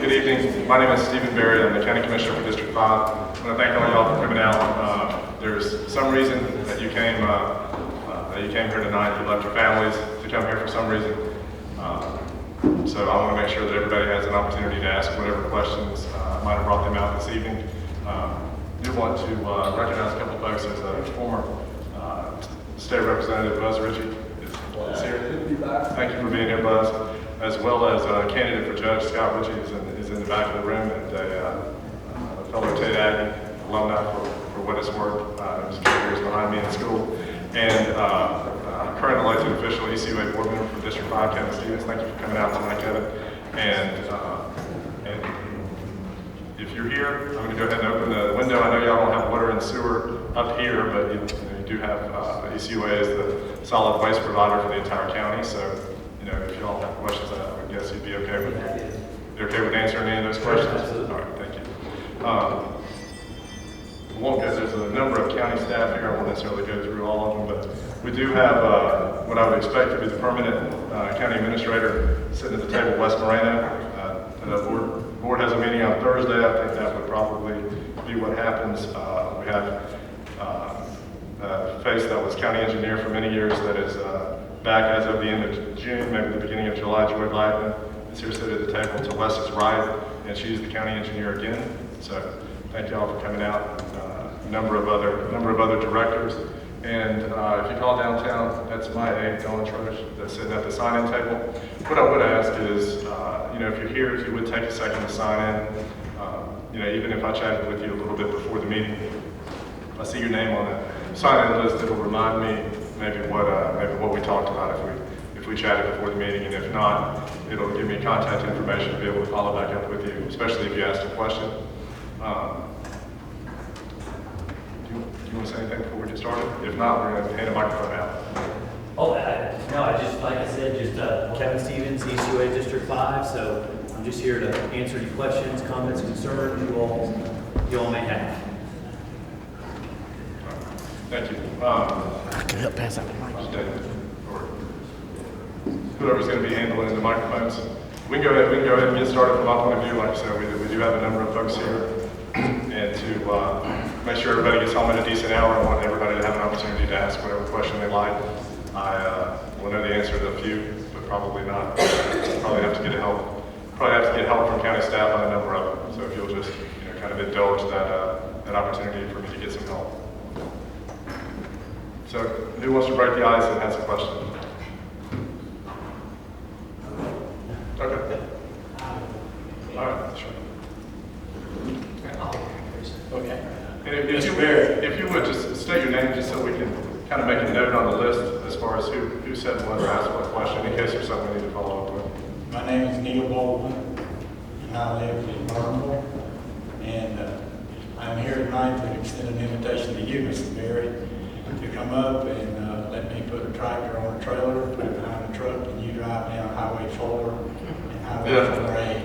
Good evening. My name is Stephen Berry. I'm the County Commissioner for District 5. I want to thank all y'all for coming out. There's some reason that you came here tonight. You left your families to come here for some reason. So I want to make sure that everybody has an opportunity to ask whatever questions might have brought them out this evening. I do want to recognize a couple folks as a former State Representative Buzz Ritchie is here. Thank you for being here, Buzz. As well as a candidate for Judge, Scott Ritchie is in the back of the room, and a fellow Tate Aggie alumni for what it's worth. He was 4 years behind me in school. And current elected official, ECUA board member for District 5, Kevin Stevens. Thank you for coming out tonight, Kevin. And if you're here, I'm going to go ahead and open the window. I know y'all don't have water and sewer up here, but you do have ECUA as the solid waste provider for the entire county. So, if y'all have questions, I would guess you'd be okay with it. You're okay with answering any of those questions? Absolutely. All right, thank you. Won't go, there's a number of county staff here. I won't necessarily go through all of them, but we do have what I would expect to be the permanent county administrator sitting at the table, Wes Moreno. The board has a meeting on Thursday. I think that would probably be what happens. We have a face that was county engineer for many years that is back as of the end of June, maybe the beginning of July. Joy Blackman is here sitting at the table to Wes's right, and she's the county engineer again. So thank you all for coming out. A number of other directors, and if you call downtown, that's my aide, Dawn Trosh, that's sitting at the sign-in table. What I would ask is, if you're here, if you would take a second to sign in. Even if I chatted with you a little bit before the meeting, if I see your name on the sign-in list, it'll remind me maybe what we talked about if we chatted before the meeting, and if not, it'll give me contact information to be able to follow back up with you, especially if you asked a question. Do you want to say anything before we get started? If not, we're going to hand the microphone out. Like I said, Kevin Stevens, ECUA District 5, so I'm just here to answer any questions, comments, concerns you all may have. Thank you. Can help pass out the mic. Whoever's going to be handling the microphones. We can go ahead and get started from my point of view. Like I said, we do have a number of folks here, and to make sure everybody gets home at a decent hour, I want everybody to have an opportunity to ask whatever question they like. I will know the answer to a few, but probably not. Probably have to get help from county staff on a number of them. So if you'll just kind of indulge that opportunity for me to get some help. So who wants to break the ice and has a question? Okay. All right, sure. Okay. And if you would just state your name just so we can kind of make a note on the list as far as who said what or asked what question, in case there's something we need to follow up with. My name is Neil Baldwin, and I live in Burnville. And I'm here tonight to extend an invitation to you, Mr. Berry, to come up and let me put a tractor on a trailer, put it behind the truck, and you drive down Highway 4 and Highway 4A.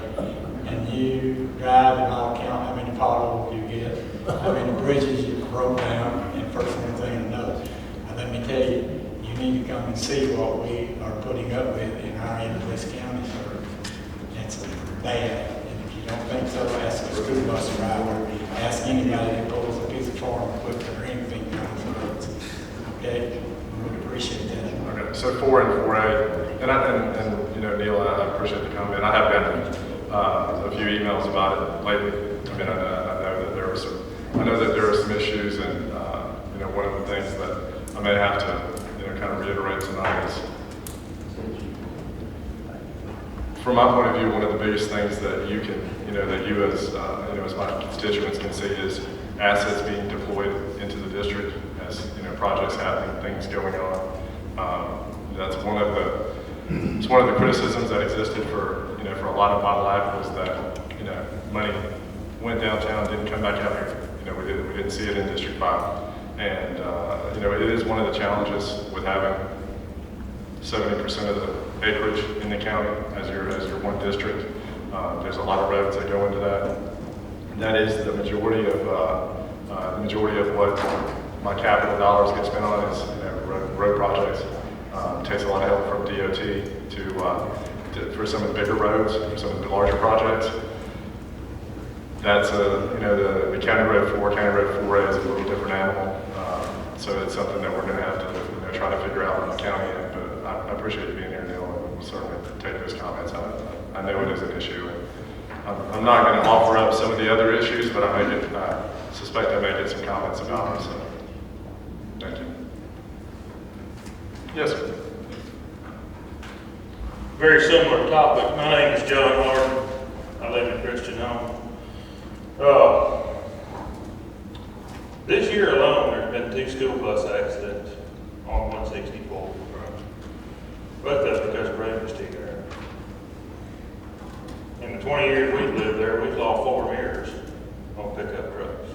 And you drive, and I'll count how many potholes you get, how many bridges you broke down, and first thing to know. And let me tell you, you need to come and see what we are putting up with in our end of this county, sir. It's bad. And if you don't think so, ask a school bus driver, ask anybody that pulls a piece of farm equipment or anything on the roads. Okay? We would appreciate that. Okay, so 4 and 4A, and Neil, I appreciate the comment. I have gotten a few emails about it lately. I mean, I know that there are some issues, and one of the things that I may have to kind of reiterate tonight is, from my point of view, one of the biggest things that you can, that you as my constituents can see is assets being deployed into the district as projects happening, things going on. That's one of the criticisms that existed for a lot of my life was that money went downtown, didn't come back out here. We didn't see it in District 5, and it is one of the challenges with having 70% of the acreage in the county as your one district. There's a lot of roads that go into that. That is the majority of what my capital dollars get spent on is road projects. Takes a lot of help from DOT for some of the bigger roads, for some of the larger projects. That's the County Road 4, County Road 4A is a little different animal. So it's something that we're going to have to try to figure out on the county end. But I appreciate you being here, Neil, and we'll certainly take those comments. I know it is an issue. And I'm not going to offer up some of the other issues, but I suspect I may get some comments about them. So thank you. Yes, sir. Very similar topic. My name is John Martin. I live in Christian Home. This year alone, there's been 2 school bus accidents on 164. Both of them because of road mistake there. In the 20 years we've lived there, we've lost 4 mirrors on pickup trucks.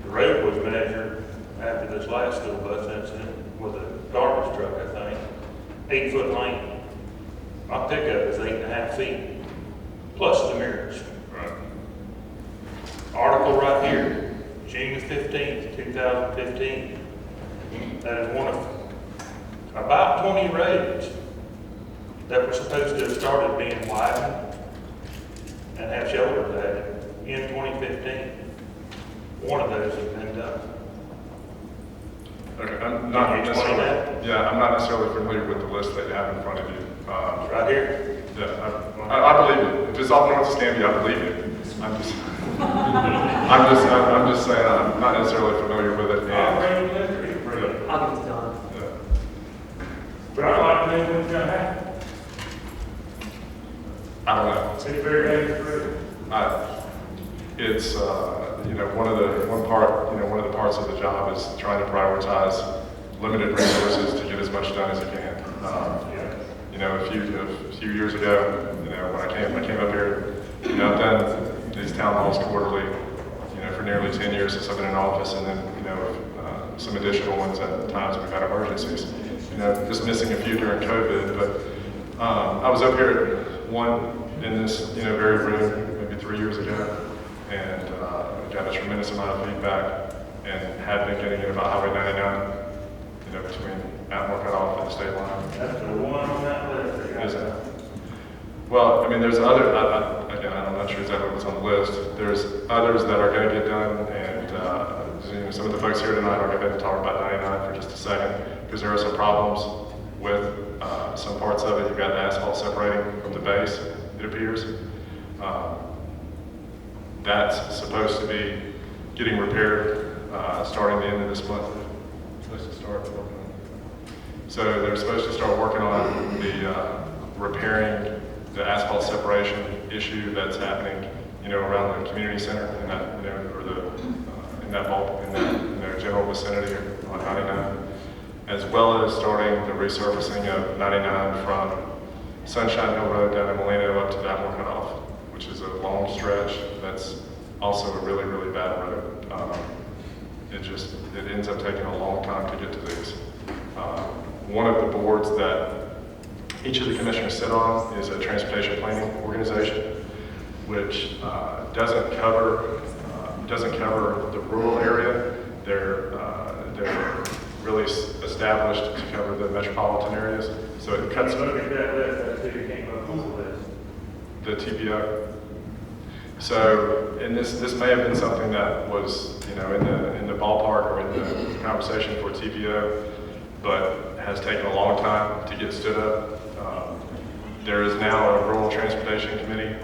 The road was measured after this last school bus incident with a garbage truck, I think, 8-foot lane. My pickup is 8.5 feet, plus the mirrors. Right. Article right here, June 15th, 2015. That is one of about 20 roads that were supposed to have started being widened and have shoulders added in 2015. One of those has been done. Okay, I'm not Can you explain necessarily. that? Yeah, I'm not necessarily familiar with the list that you have in front of you. Right here. Yeah, I believe it. If it's off North Escambia, I believe it. I'm just saying I'm not necessarily familiar with it. I'll bring you later. You bring it. I'll give it to Don. Yeah. But I'd like to know what's gonna happen. I don't know. It's very dangerous. It's one of the parts of the job is trying to prioritize limited resources to get as much done as you can. A few years ago, when I came up here, I've done these town halls quarterly, for nearly 10 years since I've been in office, and then some additional ones at times we've had emergencies. Just missing a few during COVID, but I was up here at one in this very room maybe 3 years ago, and got a tremendous amount of feedback, and had been getting it about Highway 99, between Atmore Cutoff and the state line. That's the one on that list. Is it? Well, there's other, again, I'm not sure exactly what's on the list. There's others that are going to get done, and some of the folks here tonight are going to talk about 99 for just a second, because there are some problems with some parts of it. You've got the asphalt separating from the base, it appears. That's supposed to be getting repaired starting the end of this month. Supposed to start working on it. So they're supposed to start working on the repairing the asphalt separation issue that's happening, around the community center in that, or in that general vicinity on 99, as well as starting the resurfacing of 99 from Sunshine Hill Road down in Molino up to the Atmore Cutoff, which is a long stretch. That's also a really, really bad road. It ends up taking a long time to get to these. One of the boards that each of the commissioners sit on is a transportation planning organization, which doesn't cover the rural area. They're really established to cover the metropolitan areas. So it cuts. Look at that list. That's who came up on the list. The TPO. So, and this may have been something that was, in the ballpark or in the conversation for TPO, but has taken a long time to get stood up. There is now a rural transportation committee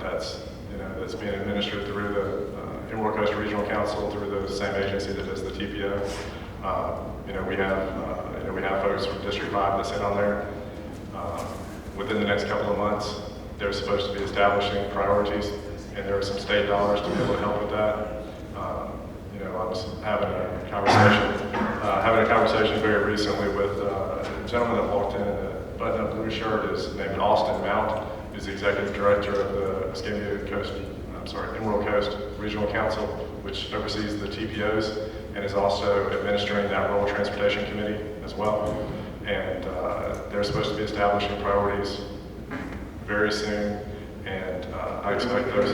that's being administered through the Emerald Coast Regional Council, through the same agency that does the TPO. We have folks from District 5 that sit on there. Within the next couple of months, they're supposed to be establishing priorities, and there are some state dollars to be able to help with that. I was having a conversation very recently with a gentleman that walked in a button-up blue shirt. Is named Austin Mount. He's the executive director of the Emerald Coast Regional Council, which oversees the TPOs, and is also administering that rural transportation committee as well. And they're supposed to be establishing priorities very soon, and I expect those.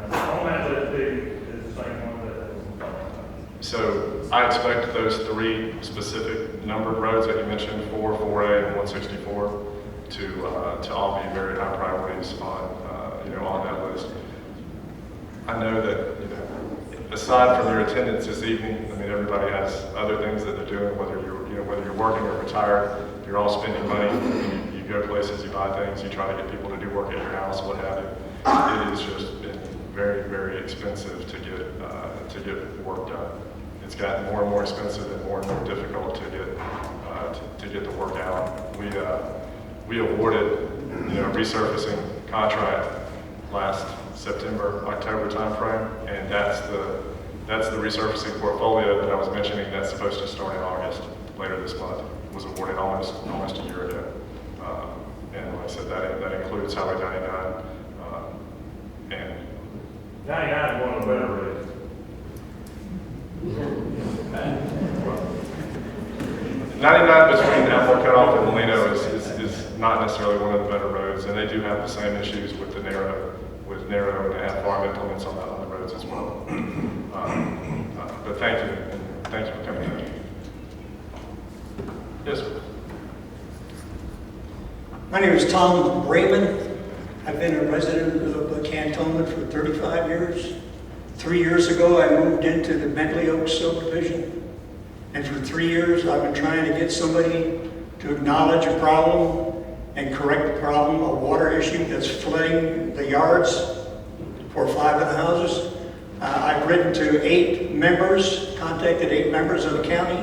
On that list, is the same one that. So I expect those 3 specific numbered roads that you mentioned, 4, 4A, and 164, to all be very high priorities on on that list. I know that, aside from your attendance this evening, I mean, everybody has other things that they're doing, whether you're working or retired, you're all spending money. You go places, you buy things, you try to get people to do work at your house, what have you. It has just been very, very expensive to get work done. It's gotten more and more expensive and more difficult to get the work out. We awarded a resurfacing contract last September, October timeframe, and that's the resurfacing portfolio that I was mentioning that's supposed to start in August, later this month. It was awarded almost a year ago. And like I said, that includes Highway 99. And 99 is one of the better roads. 99 between Apple Cutoff and Molino is not necessarily one of the better roads, and they do have the same issues with narrow, and they have farm implements on the roads as well. But thank you, and thank you for coming in. Yes, sir. My name is Tom Raymond. I've been a resident of Cantonment for 35 years. 3 years ago, I moved into the Bentley Oaks subdivision. And for 3 years, I've been trying to get somebody to acknowledge a problem and correct the problem, a water issue that's flooding the yards for 5 of the houses. I've written to 8 members, contacted 8 members of the county,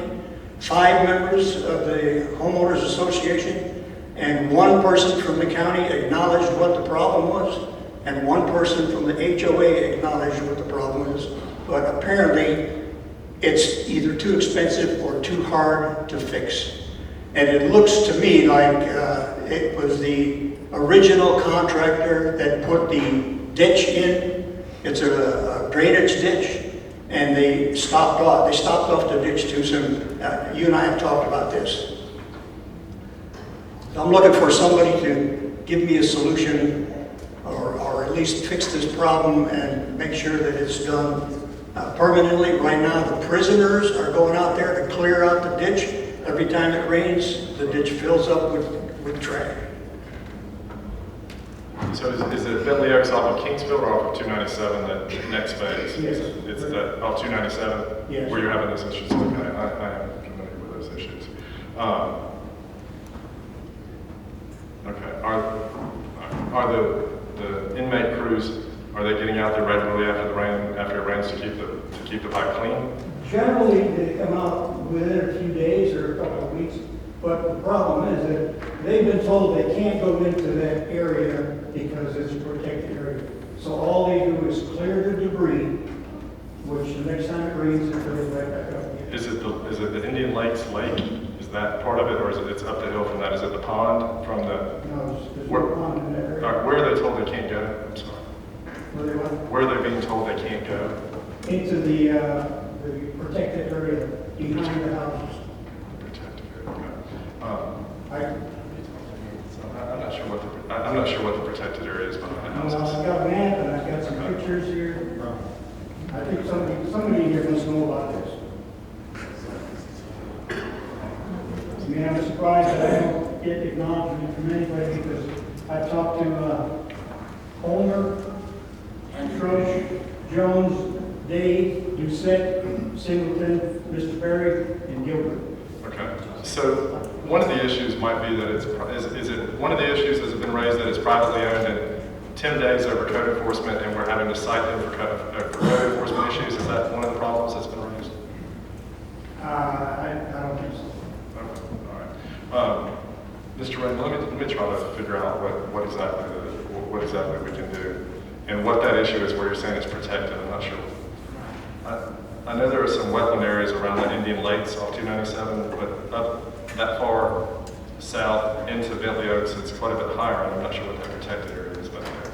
5 members of the homeowners association, and 1 person from the county acknowledged what the problem was, and 1 person from the HOA acknowledged what the problem is. But apparently, it's either too expensive or too hard to fix. And it looks to me like it was the original contractor that put the ditch in. It's a drainage ditch, and they stopped off the ditch too soon. You and I have talked about this. I'm looking for somebody to give me a solution or at least fix this problem and make sure that it's done permanently. Right now, the prisoners are going out there to clear out the ditch. Every time it rains, the ditch fills up with trash. So is it Bentley Oaks off of Kingsfield or off of 297, that next phase? Yes. It's that off 297? Yes. Where you're having those issues? Okay, I am familiar with those issues. Okay, are the inmate crews, are they getting out there regularly after it rains to keep the pipe clean? Generally, they come out within a few days or a couple of weeks, but the problem is that they've been told they can't go into that area because it's a protected area. So all they do is clear the debris, which the next time it rains, it goes right back up again. Is it the Indian Lakes Lake? Is that part of it, or is it's up the hill from that? Is it the pond from the? No, there's no pond in that area. Where are they told they can't go? I'm sorry. Where they went Where are they being told they can't go? into the protected area behind the houses. Protected area. I, I'm not sure what the protected area is behind the houses. I've got a map and I've got some pictures here. I think somebody here must know about this. I mean, I'm surprised that I don't get acknowledgement from anybody because I talked to Homer, Trosh, Jones, Dave, Doucette, Singleton, Mr. Perry, and Gilbert. Okay. So one of the issues might be that one of the issues has been raised that it's privately owned and Tim Dave's over code enforcement and we're having to cite him for code enforcement issues. Is that one of the problems that's been raised? I don't think so. Okay. All right. Mr. Raymond, let me try to figure out what exactly we can do and what that issue is where you're saying it's protected. I'm not sure. I know there are some wetland areas around the Indian Lakes off 297, but up that far south into Bentley Oaks, it's quite a bit higher, and I'm not sure what that protected area is back there.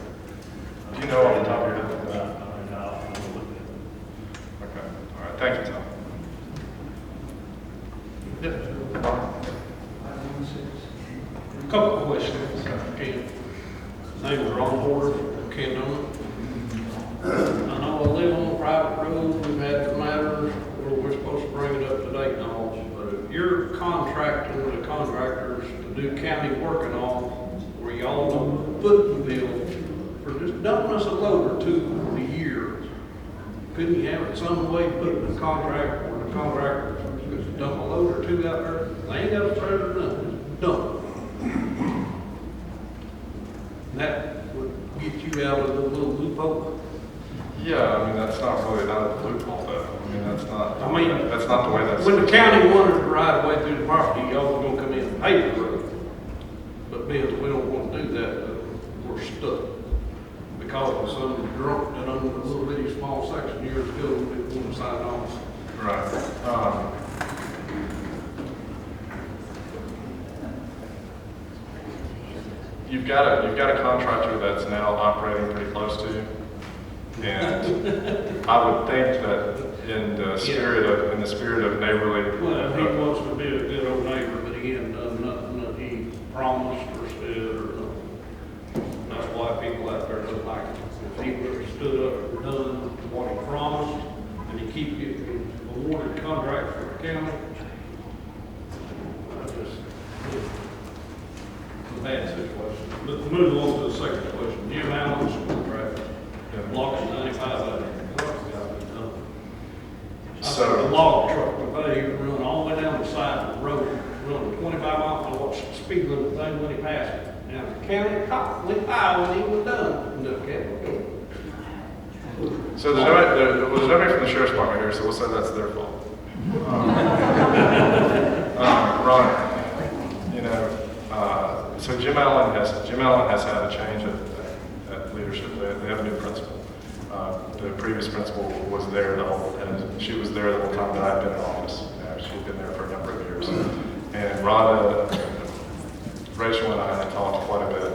Do you know off the top of your head? Okay, all right, thank you, Tom. Couple of questions, Ken. Name is Ron Porter, Cantonment. I know I live on a private road, we've had matters where we're supposed to bring it up to date knowledge, but if you're contracting with the contractors to do county work and all, where y'all don't foot the bill for just dumping us a load or two a year, couldn't you have it some way put in the contract or the contractor could dump a load or two out there? They ain't got a trailer or nothing, just dump. And that would get you out of the little loophole. Yeah, I mean, that's not really, not a loophole though. I mean, that's not, I mean, that's not the way that's. When the county wanted to ride away through the property, y'all were gonna come in and pay the road. But being we don't want to do that, we're stuck. Because of some drunk that owned a little bitty small section years ago, we didn't want to sign off. Right. You've got a contractor that's now operating pretty close to you. And I would think that in the spirit of neighborly. Well, he wants to be a good old neighbor, but he hadn't done nothing that he promised or said or nothing. That's why people out there don't like him. If he would have stood up and done what he promised, and he keep getting awarded contract for the county, I just, it's a bad situation. But to move on to the second question, Jim Allen, school traffic, blocking 95 out there. So- The log truck, they run all the way down the side of the road, run 25 miles, I watched the speed limit thing when he passed it. Now, the county cop went by when he was done, and the cat was So there's nobody from the sheriff's department here, so we'll say that's their fault. Ron, you know, so Jim Allen has had a change at leadership. They have a new principal. The previous principal was there and she was there the whole time that I've been in office. She'd been there for a number of years. And Rhonda, Rachel and I had talked quite a bit.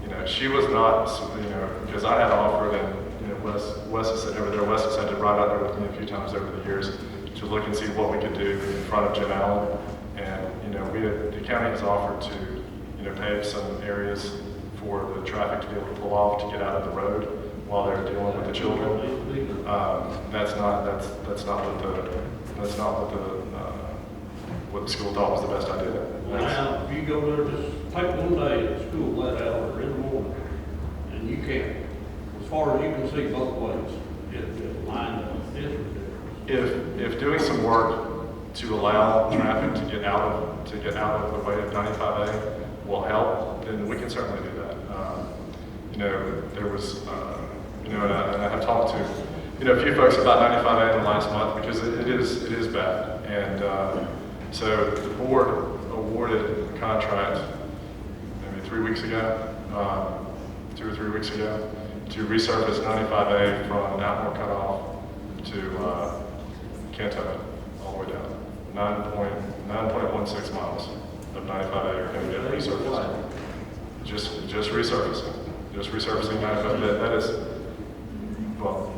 You know, she was not, you know, because I had offered, and you know, Wes is sitting over there. Wes has had to ride out there with me a few times over the years to look and see what we could do in front of Jim Allen. And you know, the county has offered to, you know, pave some areas for the traffic to be able to pull off to get out of the road while they're dealing with the children. That's not what the school thought was the best idea. Now, if you go there, just take one day at school, let out or in the morning, and you can't, as far as you can see both ways, it's lined up, it's ridiculous. If doing some work to allow traffic to get out of the way of 95A will help, then we can certainly do that. You know, there was, you know, and I have talked to, you know, a few folks about 95A in the last month because it is bad. And so the board awarded a contract maybe 3 weeks ago, 2 or 3 weeks ago, to resurface 95A from Outmore Cutoff to Canton, all the way down. 9.16 miles of 95A are going to get resurfaced. Just resurfacing. Just resurfacing 95A. That is, well,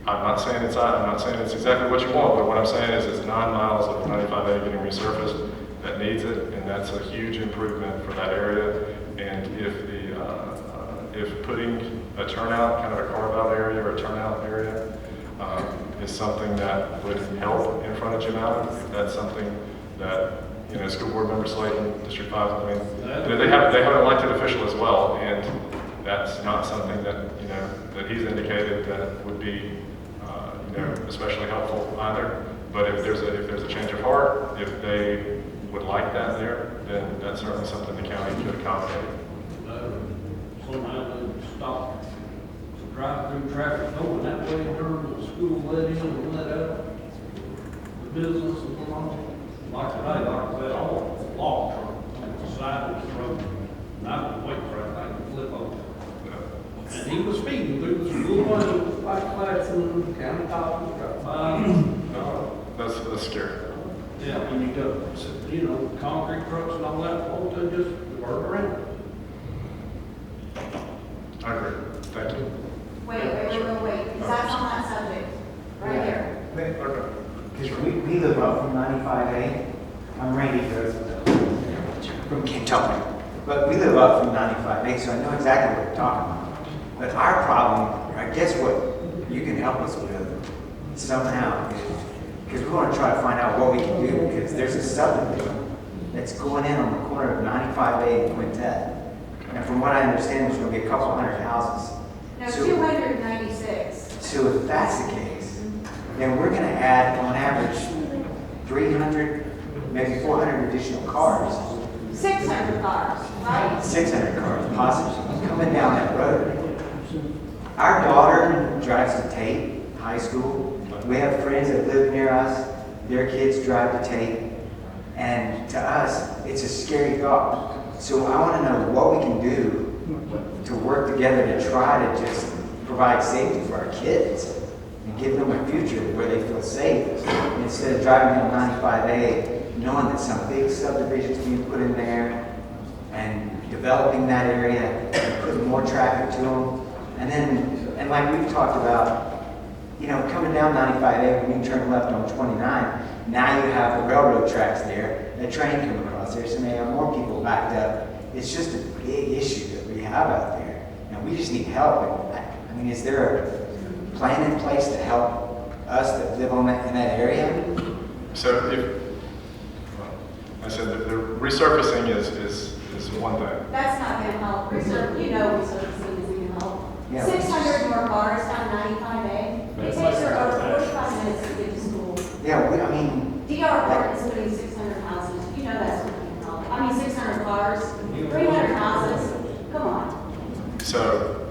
I'm not saying it's exactly what you want, but what I'm saying is it's 9 miles of 95A getting resurfaced that needs it, and that's a huge improvement for that area. And if putting a turnout, kind of a carve-out area or a turnout area, is something that would help in front of Jim Allen, if that's something that, you know, school board member Slayton, District 5, I mean, you know, they have an elected official as well, and that's not something that, you know, that he's indicated that would be, you know, especially helpful either. But if there's a change of heart, if they would like that there, then that's certainly something the county could accommodate. Somehow they stop drive-through traffic going that way during the school let in and let out, the business and so on. Like today, like I said, I want a log truck on the side of the road, and I was waiting for that thing to flip over. And he was speeding through the school lane, like Claxton, County Top, got by. That's scary. Yeah, when you go, you know, concrete trucks and all that, won't they just work around? I agree. Thank you. Wait, because that's on that subject, right here. Okay. Because we live up from 95A. I'm Randy Roosevelt from Kentucky. But we live up from 95A, so I know exactly what you're talking about. But our problem, I guess what you can help us with somehow is, because we want to try to find out what we can do, because there's a subdivision that's going in on the corner of 95A and Quintet. And from what I understand, there's gonna be a couple hundred houses. No, So- 296. So if that's the case, then we're gonna add on average 300, maybe 400 additional cars, 600 cars, right? 600 cars possibly, coming down that road. Our daughter drives to Tate High School. We have friends that live near us, their kids drive to Tate. And to us, it's a scary thought. So I wanna know what we can do to work together to try to just provide safety for our kids and give them a future where they feel safe. Instead of driving down 95A, knowing that some big subdivision's being put in there and developing that area and putting more traffic to them. And then, and like we've talked about, you know, coming down 95A, when you turn left on 29, now you have the railroad tracks there, a train coming across there, so may have more people backed up. It's just a big issue that we have out there, and we just need help. And I mean, is there a plan in place to help us that live on that, in that area? So well, I said that the resurfacing is one thing. That's not gonna help. Resurfacing isn't gonna help. Yeah. 600 more cars down 95A. It takes her over 45 minutes to get to school. Yeah, I mean, DR Park is putting 600 houses. You know that's not gonna help. I mean, 600 cars, 300 houses. Come on. So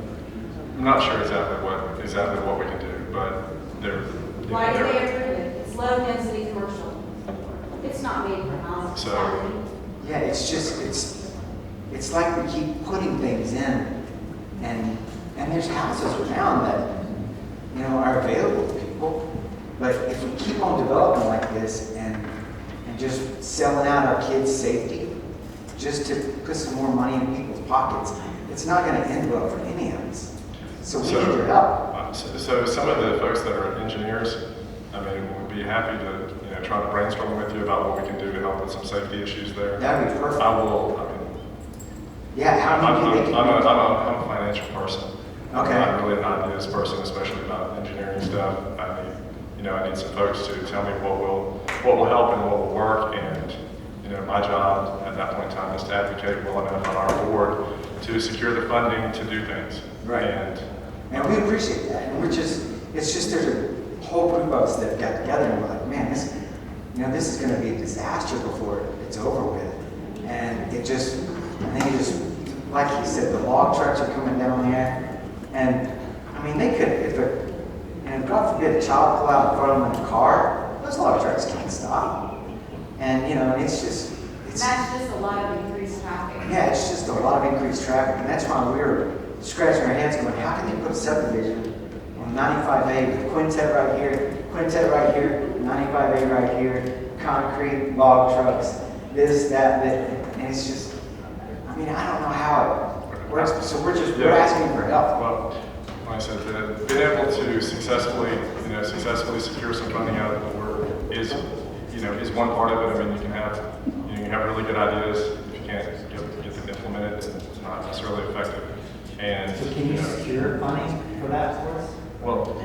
I'm not sure exactly what we can do, but they're. Why do they approve it? It's low density commercial. It's not made for houses. So- yeah, it's just, it's like we keep putting things in, and there's houses around that, you know, are available to people. But if we keep on developing like this and just selling out our kids' safety, just to put some more money in people's pockets, it's not gonna end well for any of us. So we need your help. So some of the folks that are engineers, I mean, would be happy to, you know, try to brainstorm with you about what we can do to help with some safety issues there. That'd be perfect. I mean, Yeah, how I'm do you think? a financial person. Okay. I'm really an ideas person, especially about engineering stuff. I need some folks to tell me what will help and what will work. And, you know, my job at that point in time is to advocate well enough on our board to secure the funding to do things. Right. And we appreciate that. And it's just there's a whole group of us that got together and we're like, man, this is going to be a disaster before it's over with. And I think it just, like he said, the log trucks are coming down there. And I mean, they could, and God forbid a child pull out in front of them in a car, those log trucks can't stop. And, you know, it's That's just a lot of increased traffic. yeah, it's just a lot of increased traffic, and that's why we were scratching our heads going, how can they put a subdivision on 95A with Quintet right here, 95A right here, concrete, log trucks, this, that, and it's just, I mean, I don't know how it works, so we're asking for help. well, like I said, being able to successfully secure some funding out of the board is one part of it. I mean, you can have really good ideas. If you can't get them implemented, it's not necessarily effective. And So can you secure money for that for us? well,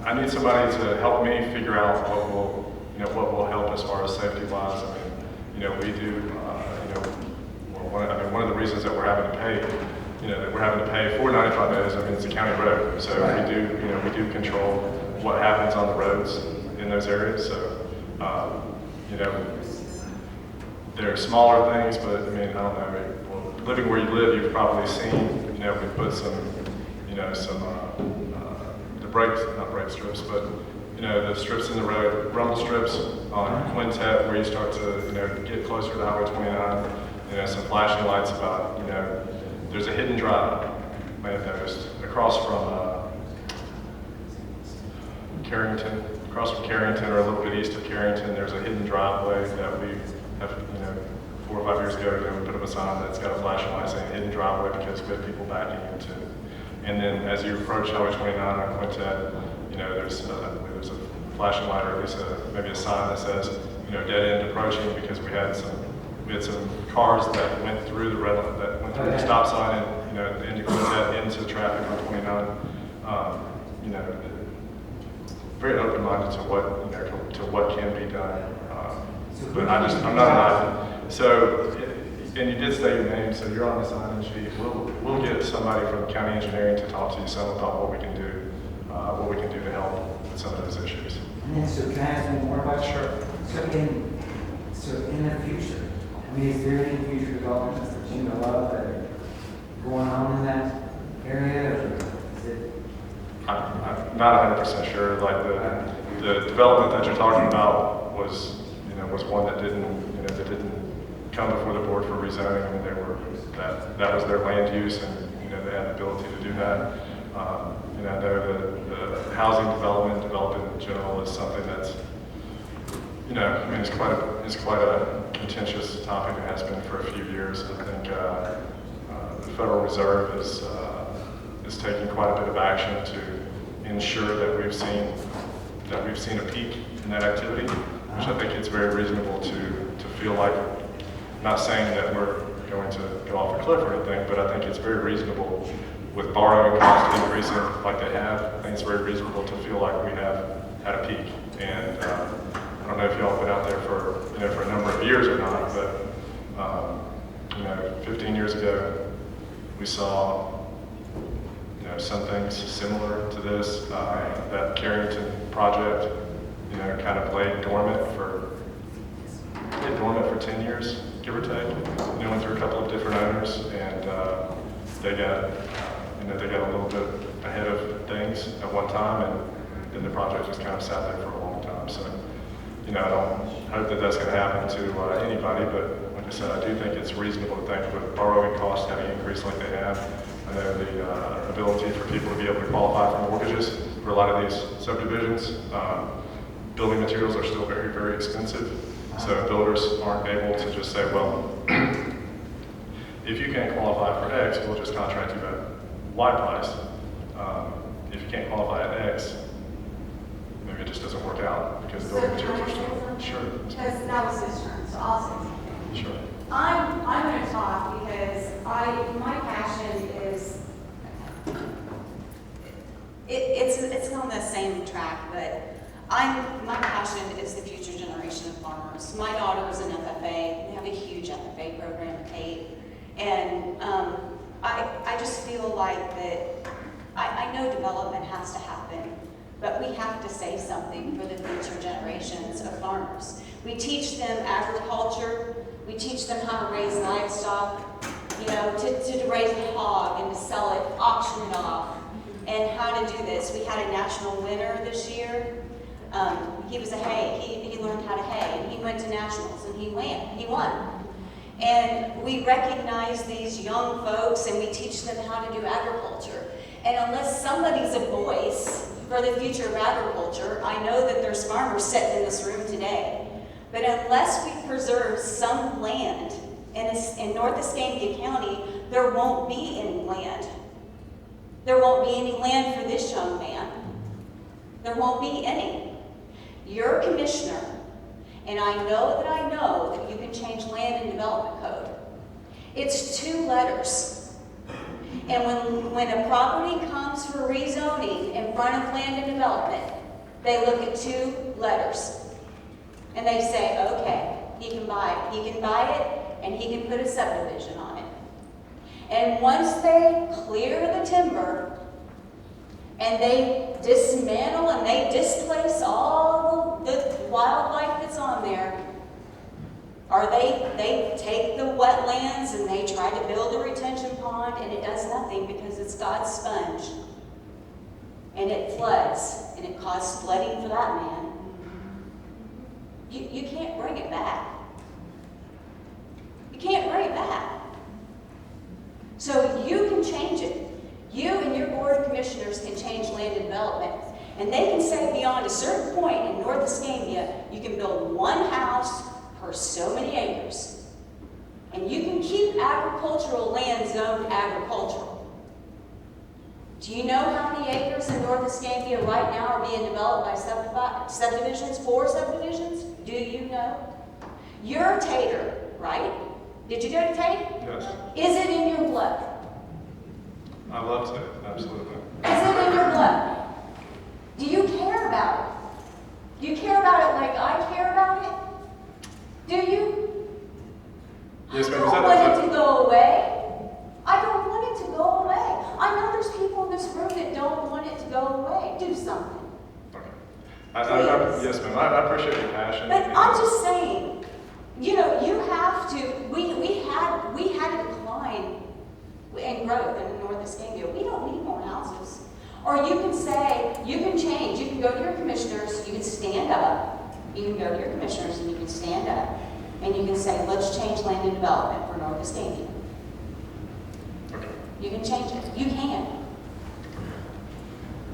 I need somebody to help me figure out what will help as far as safety wise. I mean, you know, we do, one of the reasons that we're having to pay for 95 is, I mean, it's a county road. So Right. we do control what happens on the roads in those areas. So, there are smaller things, but I mean, I don't know. Living where you live, you've probably seen, we put some not brake strips, but, the strips in the road, rumble strips on Quintet where you start to, get closer to Highway 29, some flashing lights about, there's a hidden drive, you may have noticed, across from Carrington, or a little bit east of Carrington, there's a hidden driveway that we have, 4 or 5 years ago, we put up a sign that's got a flashing light saying hidden driveway because we have people backing into it. And then as you approach Highway 29 on Quintet, there's a flashing light, or at least maybe a sign that says, dead end approaching, because we had some cars that went through the stop sign and, into Quintet, into traffic on 29. Very open-minded to what can be done. But I'm not an advocate. So And you did say your name, so you're on the sign-in sheet. We'll get somebody from county engineering to talk to you some about what we can do to help with some of those issues. And then, so can I ask one more question? Sure. So in the future, I mean, is there any future developments that you know of that are going on in that area, or is it? I'm not 100% sure. Like the development that you're talking about was one that didn't come before the board for rezoning. I mean, that was their land use, and they had the ability to do that. I know the housing development in general is something that's, it's quite a contentious topic. It has been for a few years. I think the Federal Reserve is taking quite a bit of action to ensure that we've seen a peak in that activity, which I think it's very reasonable to feel like. I'm not saying that we're going to go off a cliff or anything, but I think it's very reasonable with borrowing costs increasing like they have. I think it's very reasonable to feel like we have had a peak. And I don't know if y'all been out there for a number of years or not, but 15 years ago we saw some things similar to this. That Carrington project, kind of lay dormant for 10 years, give or take. Went through a couple of different owners, and they got a little bit ahead of things at one time, and then the project just kind of sat there for a long time. So, I don't hope that that's going to happen to anybody, but like I said, I do think it's reasonable to think with borrowing costs having increased like they have. I know the ability for people to be able to qualify for mortgages for a lot of these subdivisions. Building materials are still very, very expensive. So builders aren't able to just say, well, if you can't qualify for X, we'll just contract you at Y price. If you can't qualify at X, maybe it just doesn't work out because building materials are still, sure. Because that was his turn, so I'll say. Sure. I'm going to talk because my passion is, it's on the same track, but my passion is the future generation of farmers. My daughter is an FFA. They have a huge FFA program at Tate. And I just feel like that, I know development has to happen, but we have to say something for the future generations of farmers. We teach them agriculture. We teach them how to raise livestock, to raise a hog and to sell it, auction it off, and how to do this. We had a national winner this year. He was a hay. He learned how to hay, and he went to nationals, and he won. And we recognize these young folks, and we teach them how to do agriculture. And unless somebody's a voice for the future of agriculture, I know that there's farmers sitting in this room today, but unless we preserve some land in North Escambia County, there won't be any land. There won't be any land for this young man. There won't be any. You're a commissioner, and I know that you can change land and development code. It's 2 letters. And when a property comes for rezoning in front of land and development, they look at 2 letters. And they say, okay, he can buy it. He can buy it, and he can put a subdivision on it. And once they clear the timber, and they dismantle and they displace all the wildlife that's on there, or they take the wetlands and they try to build a retention pond, and it does nothing because it's God's sponge. And it floods, and it caused flooding for that man. You can't bring it back. You can't bring it back. So you can change it. You and your board of commissioners can change land and development. And they can say beyond a certain point in North Escambia, you can build 1 house per so many acres. And you can keep agricultural land zoned agricultural. Do you know how many acres in North Escambia right now are being developed by subdivisions, 4 subdivisions? Do you know? You're a Tater, right? Did you go to Tate? Yes. Is it in your blood? I love it, absolutely. Is it in your blood? Do you care about it? Do you care about it like I care about it? Do you? Yes, I ma'am. don't Is that- want is it to go away. I don't want it to go away. I know there's people in this room that don't want it to go away. Do something. Okay. Yes, ma'am. I appreciate your passion. But I'm just saying, you know, you have to, we had a decline in growth in North Escambia. We don't need more houses. Or you can say, you can change, you can go to your commissioners, you can stand up. You can go to your commissioners and you can stand up and you can say, let's change land and development for North Escambia. Okay. You can change it. You can.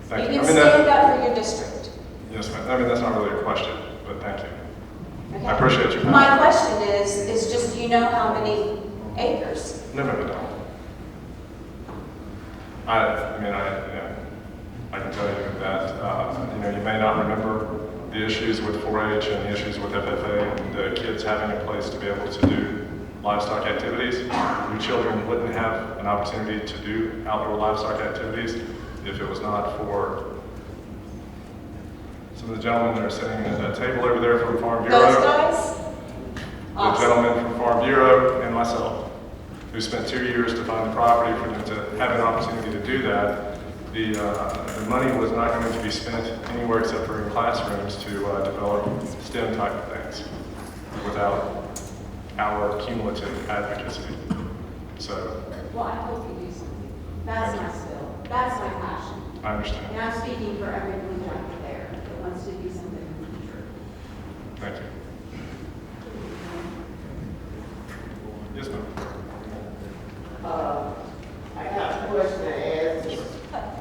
Thank You you. can I mean, stand up for your district. yes, ma'am. I mean, that's not really a question, but thank you. Okay? I appreciate your My passion. question is just, do you know how many acres? No, ma'am, I don't. I mean, I can tell you that, you know, you may not remember the issues with 4-H and the issues with FFA and the kids having a place to be able to do livestock activities. Your children wouldn't have an opportunity to do outdoor livestock activities if it was not for some of the gentlemen that are sitting at that table over there from Farm Bureau. Those guys? The Awesome. gentleman from Farm Bureau and myself, who spent 2 years to find the property for them to have an opportunity to do that. The money was not going to be spent anywhere except for in classrooms to develop STEM type of things without our cumulative advocacy. So, Well, I hope you do something. That's my skill. That's my passion. I understand. And I'm speaking for every blue jacket there that wants to do something in the future. Thank you. Yes, ma'am. I got a question to ask.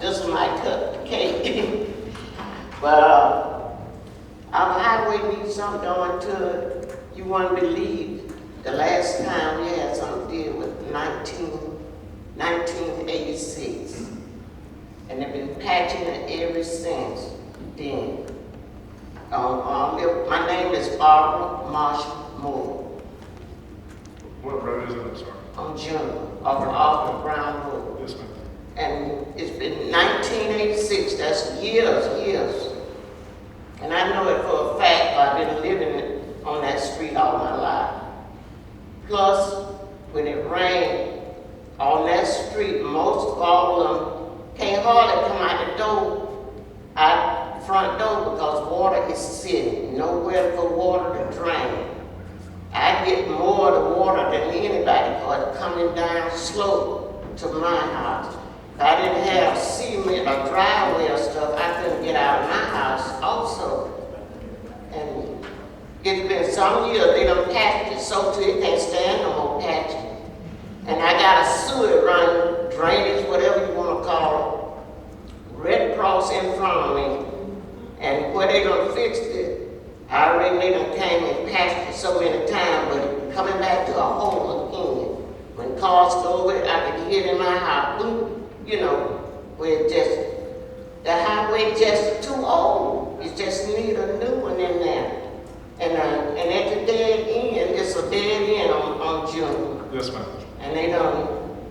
This might cut the cake. But our highway needs something done to it. You wouldn't believe the last time we had something to deal with 1986. And they've been patching it ever since then. My name is Barbara Marshall Moore. What road is it? I'm sorry. On June, off of Brown Road. Yes, ma'am. And it's been 1986, that's years. And I know it for a fact, I've been living on that street all my life. Plus, when it rained on that street, most of all of them can't hardly come out the front door because water is sitting, nowhere for water to drain. I get more of the water than anybody because coming down slope to my house. If I didn't have cement or driveway or stuff, I couldn't get out of my house also. And it's been some years, they done patched it so till it can't stand no more patching. And I got a sewer run, drainage, whatever you want to call it, Red Cross in front of me. And where they done fixed it, I already they done came and patched it so many times, but coming back to a hole again. When cars go over it, I can hear it in my house, boom, you know, where it just, the highway just too old. It just need a new one in there. And at the dead end, it's a dead end on June. Yes, ma'am. And they done.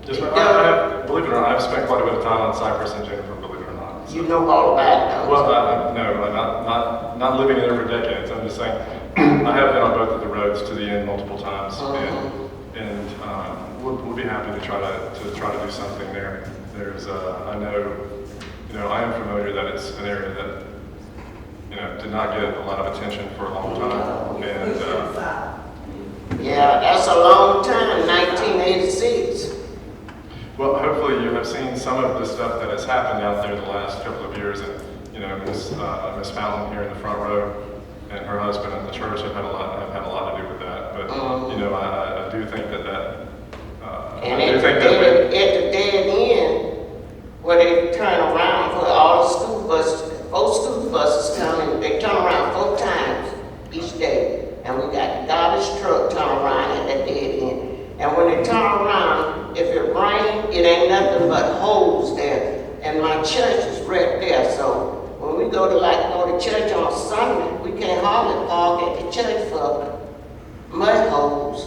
Yes, they ma'am. done- Believe it or not, I've spent quite a bit of time on Cypress and Jennifer, believe it or not. So. You know all about it, don't you? Well, no, not living there for decades. I'm just saying, I have been on both of the roads to the end multiple times, and we'll be happy to try to do something there. There's, I know, you know, I am familiar that it's an area that, you know, did not get a lot of attention for a long time, and Yeah, that's a long time, 1986. well, hopefully you have seen some of the stuff that has happened out there the last couple of years, and you know, Miss Fountain here in the front row and her husband at the church have had a lot to do with that. But you know, I do think that And at the dead end, where they turn around for all the school buses, 4 school buses coming, they turn around 4 times each day. And we got the garbage truck turn around at that dead end. And when they turn around, if it rains, it ain't nothing but holes there. And my church is right there, so when we go to church on Sunday, we can't hardly park at the church for mud holes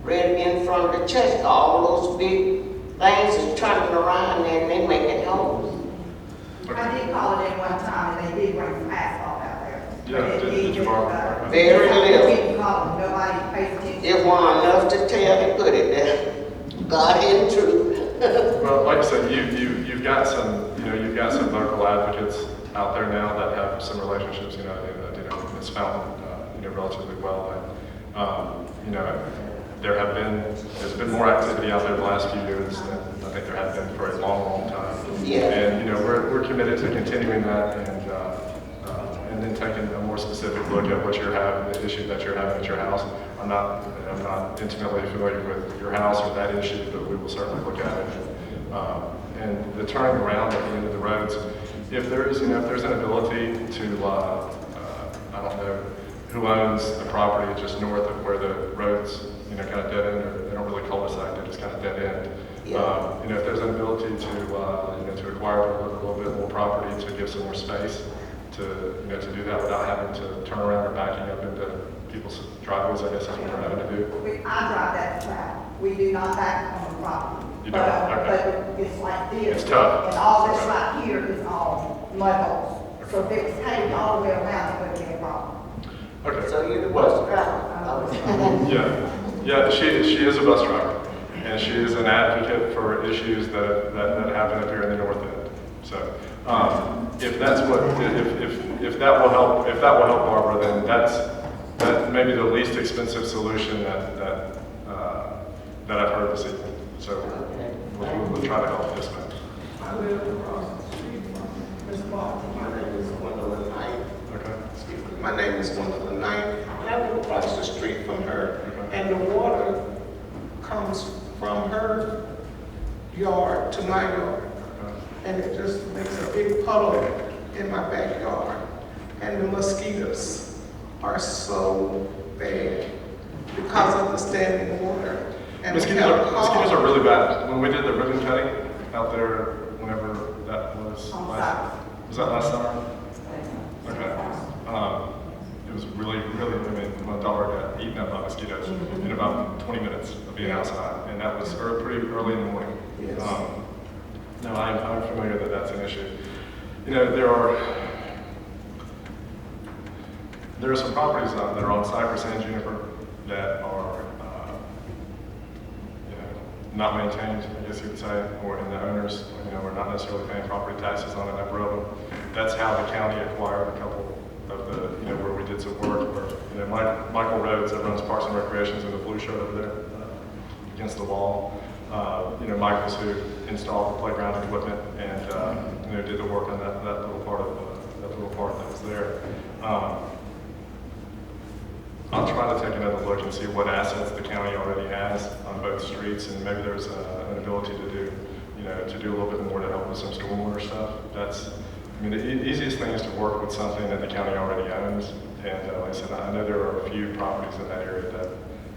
right in front of the church. All those big things is turning around there and they making holes. I did call it in one time and they did bring some asphalt out there. Yeah, did you borrow? Very little. People call, nobody pays attention. It wasn't enough to tell to put it there. God hidden truth. Well, like I said, you've got some local advocates out there now that have some relationships, Ms. Fountain, relatively well. And, there's been more activity out there the last few years than I think there has been for a long, long time. Yeah. And, we're committed to continuing that and then taking a more specific look at what you're having, the issue that you're having at your house. I'm not intimately familiar with your house or that issue, but we will certainly look at it. And the turning around at the end of the roads, if there's an ability to, I don't know who owns the property just north of where the roads, kind of dead end, or they don't really cul-de-sac, they just kind of dead end. Yeah. If there's an ability to acquire a little bit more property to give some more space to do that without having to turn around or backing up into people's driveways, I guess is what we're having to do. I drive that track. We do not back on the property. You don't? Okay. But it's like this. It's tough. And all this right here is all mud holes. So if it was paved all the way around, it wouldn't be a problem. Okay. So you're the bus driver. Yeah, she is a bus driver, and she is an advocate for issues that happen up here in the north end. So, if that will help Barbara, then that may be the least expensive solution that I've heard this evening. So we'll try to help this man. I live across the street from Ms. Ball. My name is Gwendolyn Knight. Okay. Excuse me. My name is Gwendolyn Knight, and I live across the street from her. Okay. And the water comes from her yard to my yard. And it just makes a big puddle in my backyard. And the mosquitoes are so bad because of the standing water. And Mosquitoes are really bad. When we did the ribbon cutting out there, whenever that was was that last summer? Okay. It was really, my daughter got eaten up by mosquitoes in about 20 minutes of being outside, and that was pretty early in the morning. Yes. No, I'm familiar that that's an issue. There are some properties that are on Cypress and Juniper that are not maintained, I guess you would say, or in the owners, are not necessarily paying property taxes on a number of them. That's how the county acquired a couple of the, where we did some work, where, Michael Rhodes, that runs Parks and Recreations in the blue shirt over there, against the wall. Michael's who installed the playground equipment and, did the work on that little part that was there. I'll try to take another look and see what assets the county already has on both streets, and maybe there's an ability to do, to do a little bit more to help with some stormwater stuff. The easiest thing is to work with something that the county already owns. And like I said, I know there are a few properties in that area that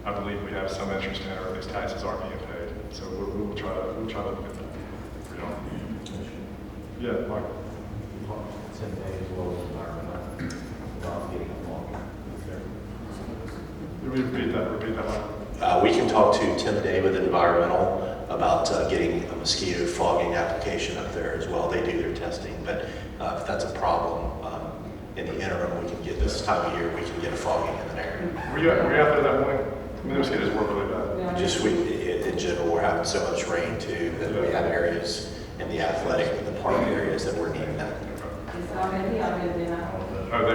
I believe we have some interest in, or at least taxes aren't being paid. So we'll try to look at that. Yeah, Mike. 10 days will Repeat that one. we can talk to Tim Day with Environmental about getting a mosquito fogging application up there as well. They do their testing, but if that's a problem, in the interim, we can get this time of year, we can get a fogging in the area. Were you out there that morning? The mosquitoes work really bad. Just in general, we're having so much rain too that we have areas in the athletic and the park areas that we're needing that. Oh,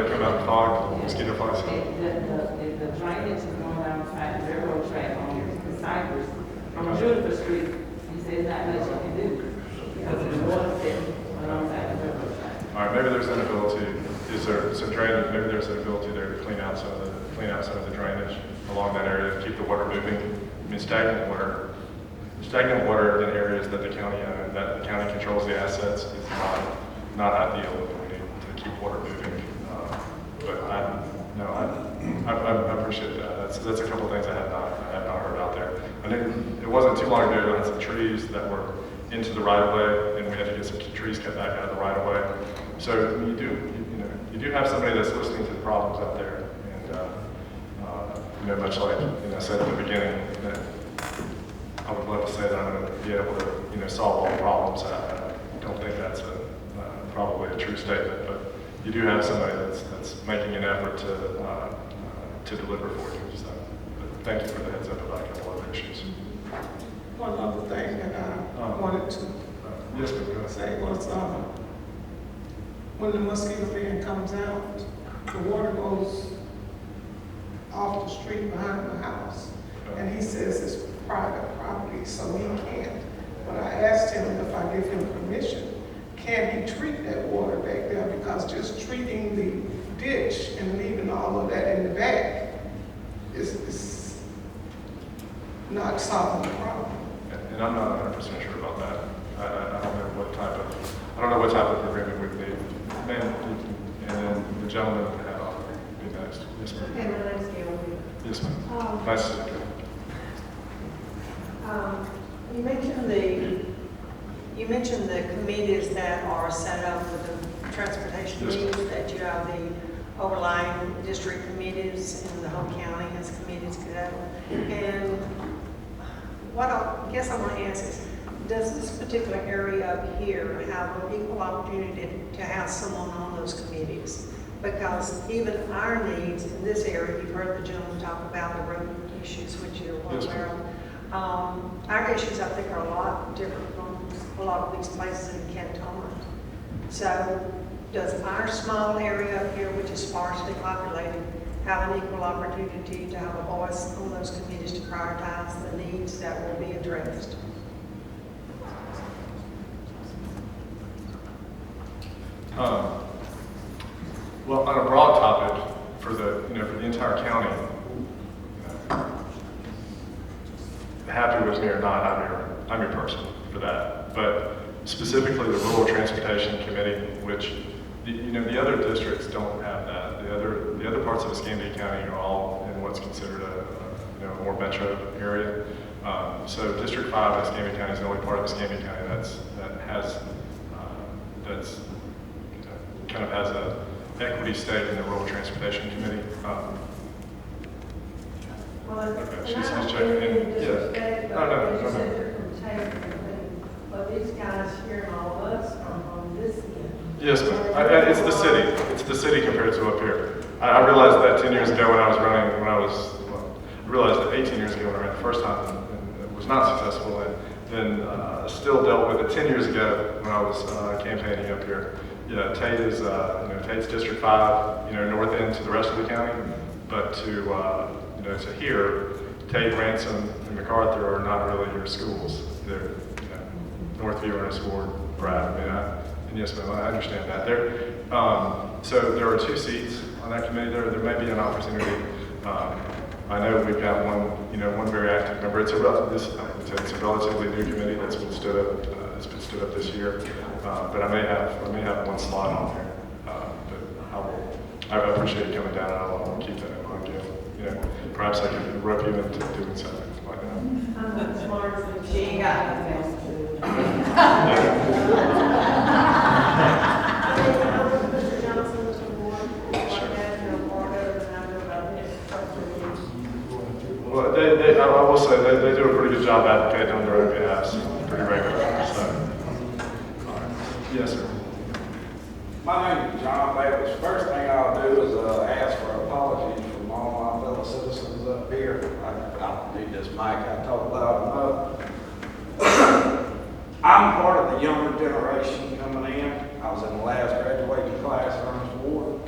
they come out and fog, mosquito fogs? The drainage is going down the track, the railroad track on the Cypress, on Juniper Street. He says not much you can do because of the water sitting alongside the railroad track. All right, maybe there's an ability, maybe there's an ability there to clean out some of the drainage along that area to keep the water moving. Stagnant water in areas that the county owns, that the county controls the assets, is not ideal. We need to keep water moving. But I appreciate that. That's a couple of things I had not heard out there. I knew it wasn't too long ago, I had some trees that were into the right of way, and we had to get some trees cut back out of the right of way. So you do have somebody that's listening to the problems out there, and much like I said at the beginning, I would love to say that I'm going to be able to solve all problems. I don't think that's probably a true statement, but you do have somebody that's making an effort to to deliver for you. So, but thank you for the heads up about a couple other issues. One other thing that I wanted to Yes, ma'am. Go ahead. say was, when the mosquito bin comes out, the water goes off the street behind the house. And he says it's private property, so he can't. But I asked him if I give him permission, can he treat that water back there? Because just treating the ditch and leaving all of that in the back is not solving the problem. And I'm not 100% sure about that. I don't know what type of agreement we've made. And then the gentleman that had on be next. Yes, ma'am. Okay, my name's Gail. Yes, ma'am. Nice to see you. You mentioned the committees that are set up with the transportation Yes, needs, that you have the overlying district committees and the whole county has committees together. And what I guess I want to ask is, does this particular area up here have an equal opportunity to have someone on those committees? Because even our needs in this area, you've heard the gentleman talk about the road issues, which you're well aware of. Our issues, I think, are a lot different from a lot of these places in Cantonment. So does our small area up here, which is sparsely populated, have an equal opportunity to have a voice on those committees to prioritize the needs that will be addressed? Well, on a broad topic, for the entire county, happy with me or not, I'm your person for that. But specifically the Rural Transportation Committee, which the other districts don't have that. The other parts of Escambia County are all in what's considered a more metro area. So District 5 of Escambia County is the only part of Escambia County that's kind of has a equity stake in the Rural Transportation Committee. Well, okay, she's checking in. Yeah. No. But these guys here and all of us are on this end. Yes, ma'am. It's the city. It's the city compared to up here. I realized that 10 years ago when I realized that 18 years ago when I ran the first time and it was not successful, and then still dealt with it 10 years ago when I was campaigning up here. Yeah, Tate is, Tate's District 5, north end to the rest of the county, but to here, Tate, Ransom, and MacArthur are not really your schools. They're, Northview, Ernest Ward, Brad. And yes, ma'am, I understand that. So there are 2 seats on that committee. There may be an opportunity. I know we've got one very active member. It's a relatively new committee that's been stood up this year. But I may have one slot on there. But I appreciate you coming down, and I'll keep that in mind, Gail. Perhaps I can rope you into doing something like that. I'm not smart, so she ain't got nothing else to do. Mr. Johnson, Mr. Moore, well, I will say they do a pretty good job advocating on their own behalf, pretty regularly. So, yes, sir. My name is John Davis. First thing I'll do is ask for apologies from all my fellow citizens up here. I don't need this mic, I talk loud enough. I'm part of the younger generation coming in. I was in the last graduating class, Ernest Ward.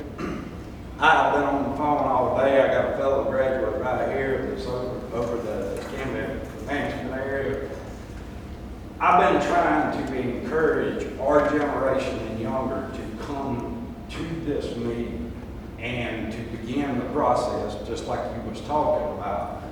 I've been on the phone all day. I got a fellow graduate right here that's over the Escambia management area. I've been trying to encourage our generation and younger to come to this meeting and to begin the process, just like you was talking about.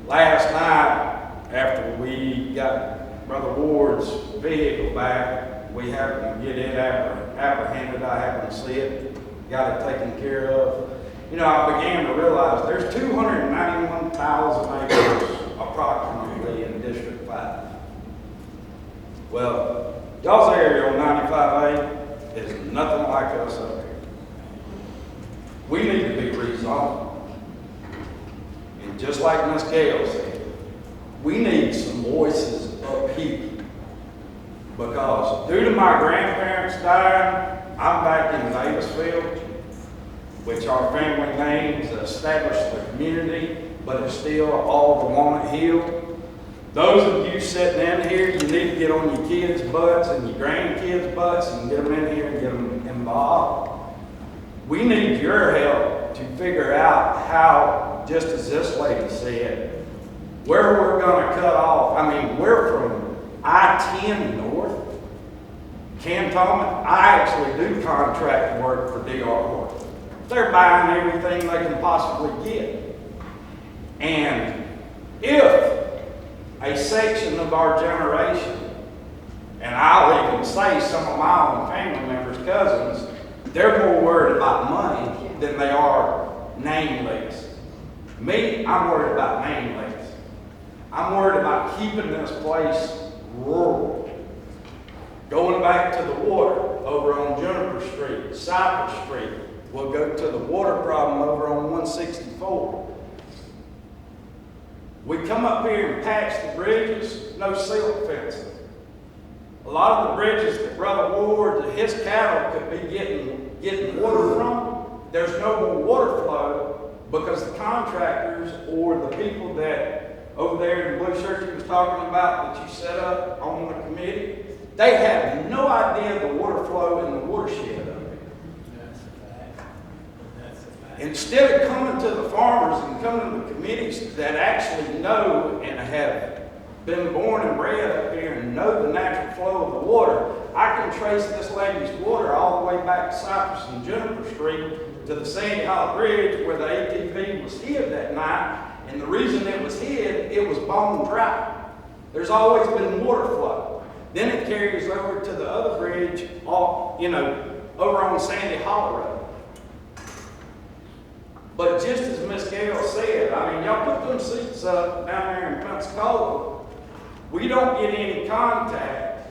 Last night, after we got Brother Ward's vehicle back, we happened to get it apprehended. I happened to see it, got it taken care of. I began to realize there's 291,000 acres approximately in District 5. Well, y'all's area on 95A is nothing like us up here. We need to be rezoned. And just like Ms. Gale said, we need some voices up here. Because due to my grandparents dying, I'm back in Davisville. which our family names established the community, but it's still all the Walnut Hill. Those of you sitting in here, you need to get on your kids' butts and your grandkids' butts and get them in here and get them involved. We need your help to figure out how, just as this lady said, where we're going to cut off. I mean, we're from I-10 north, Cantonment. I actually do contract work for D.R. Horton. They're buying everything they can possibly get. And if a section of our generation, and I'll even say some of my own family members, cousins, they're more worried about money than they are name lists. Me, I'm worried about name lists. I'm worried about keeping this place rural. Going back to the water over on Juniper Street, Cypress Street, we'll go to the water problem over on 164. We come up here and patch the bridges, no silt fencing. A lot of the bridges that Brother Ward, his cattle could be getting water from, there's no more water flow because the contractors or the people that over there in the blue shirt you was talking about that you set up on the committee, they have no idea the water flow in the watershed of it. Instead of coming to the farmers and coming to the committees that actually know and have been born and bred up here and know the natural flow of the water, I can trace this lady's water all the way back to Cypress and Juniper Street to the Sandy Hollow Bridge where the ATV was hid that night. And the reason it was hid, it was bone dry. There's always been water flow. Then it carries over to the other bridge, over on Sandy Hollow Road. But just as Miss Gale said, I mean, y'all put them seats up down there in Pensacola. We don't get any contact,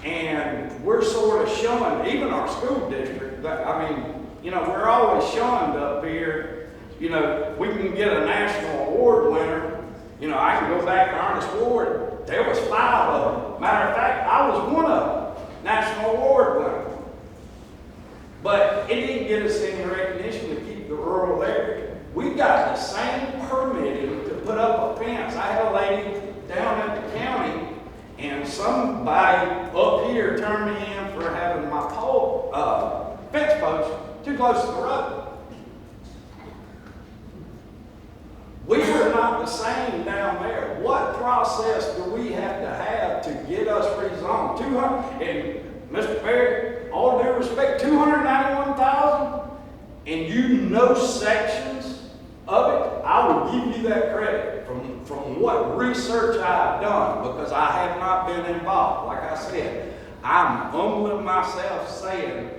and we're sort of shunned, even our school district. We're always shunned up here. We can get a national award winner. I can go back to Ernest Ward. There was 5 of them. Matter of fact, I was one of them, national award winner. But it didn't get us any recognition to keep the rural area. We got the same permitting to put up a fence. I had a lady down at the county, and somebody up here turned me in for having my fence post too close to the road. We are not the same down there. What process do we have to get us rezoned? 200, and Mr. Perry, all due respect, 291,000, and you know sections of it, I will give you that credit from what research I've done, because I have not been involved. Like I said, I'm humbling myself saying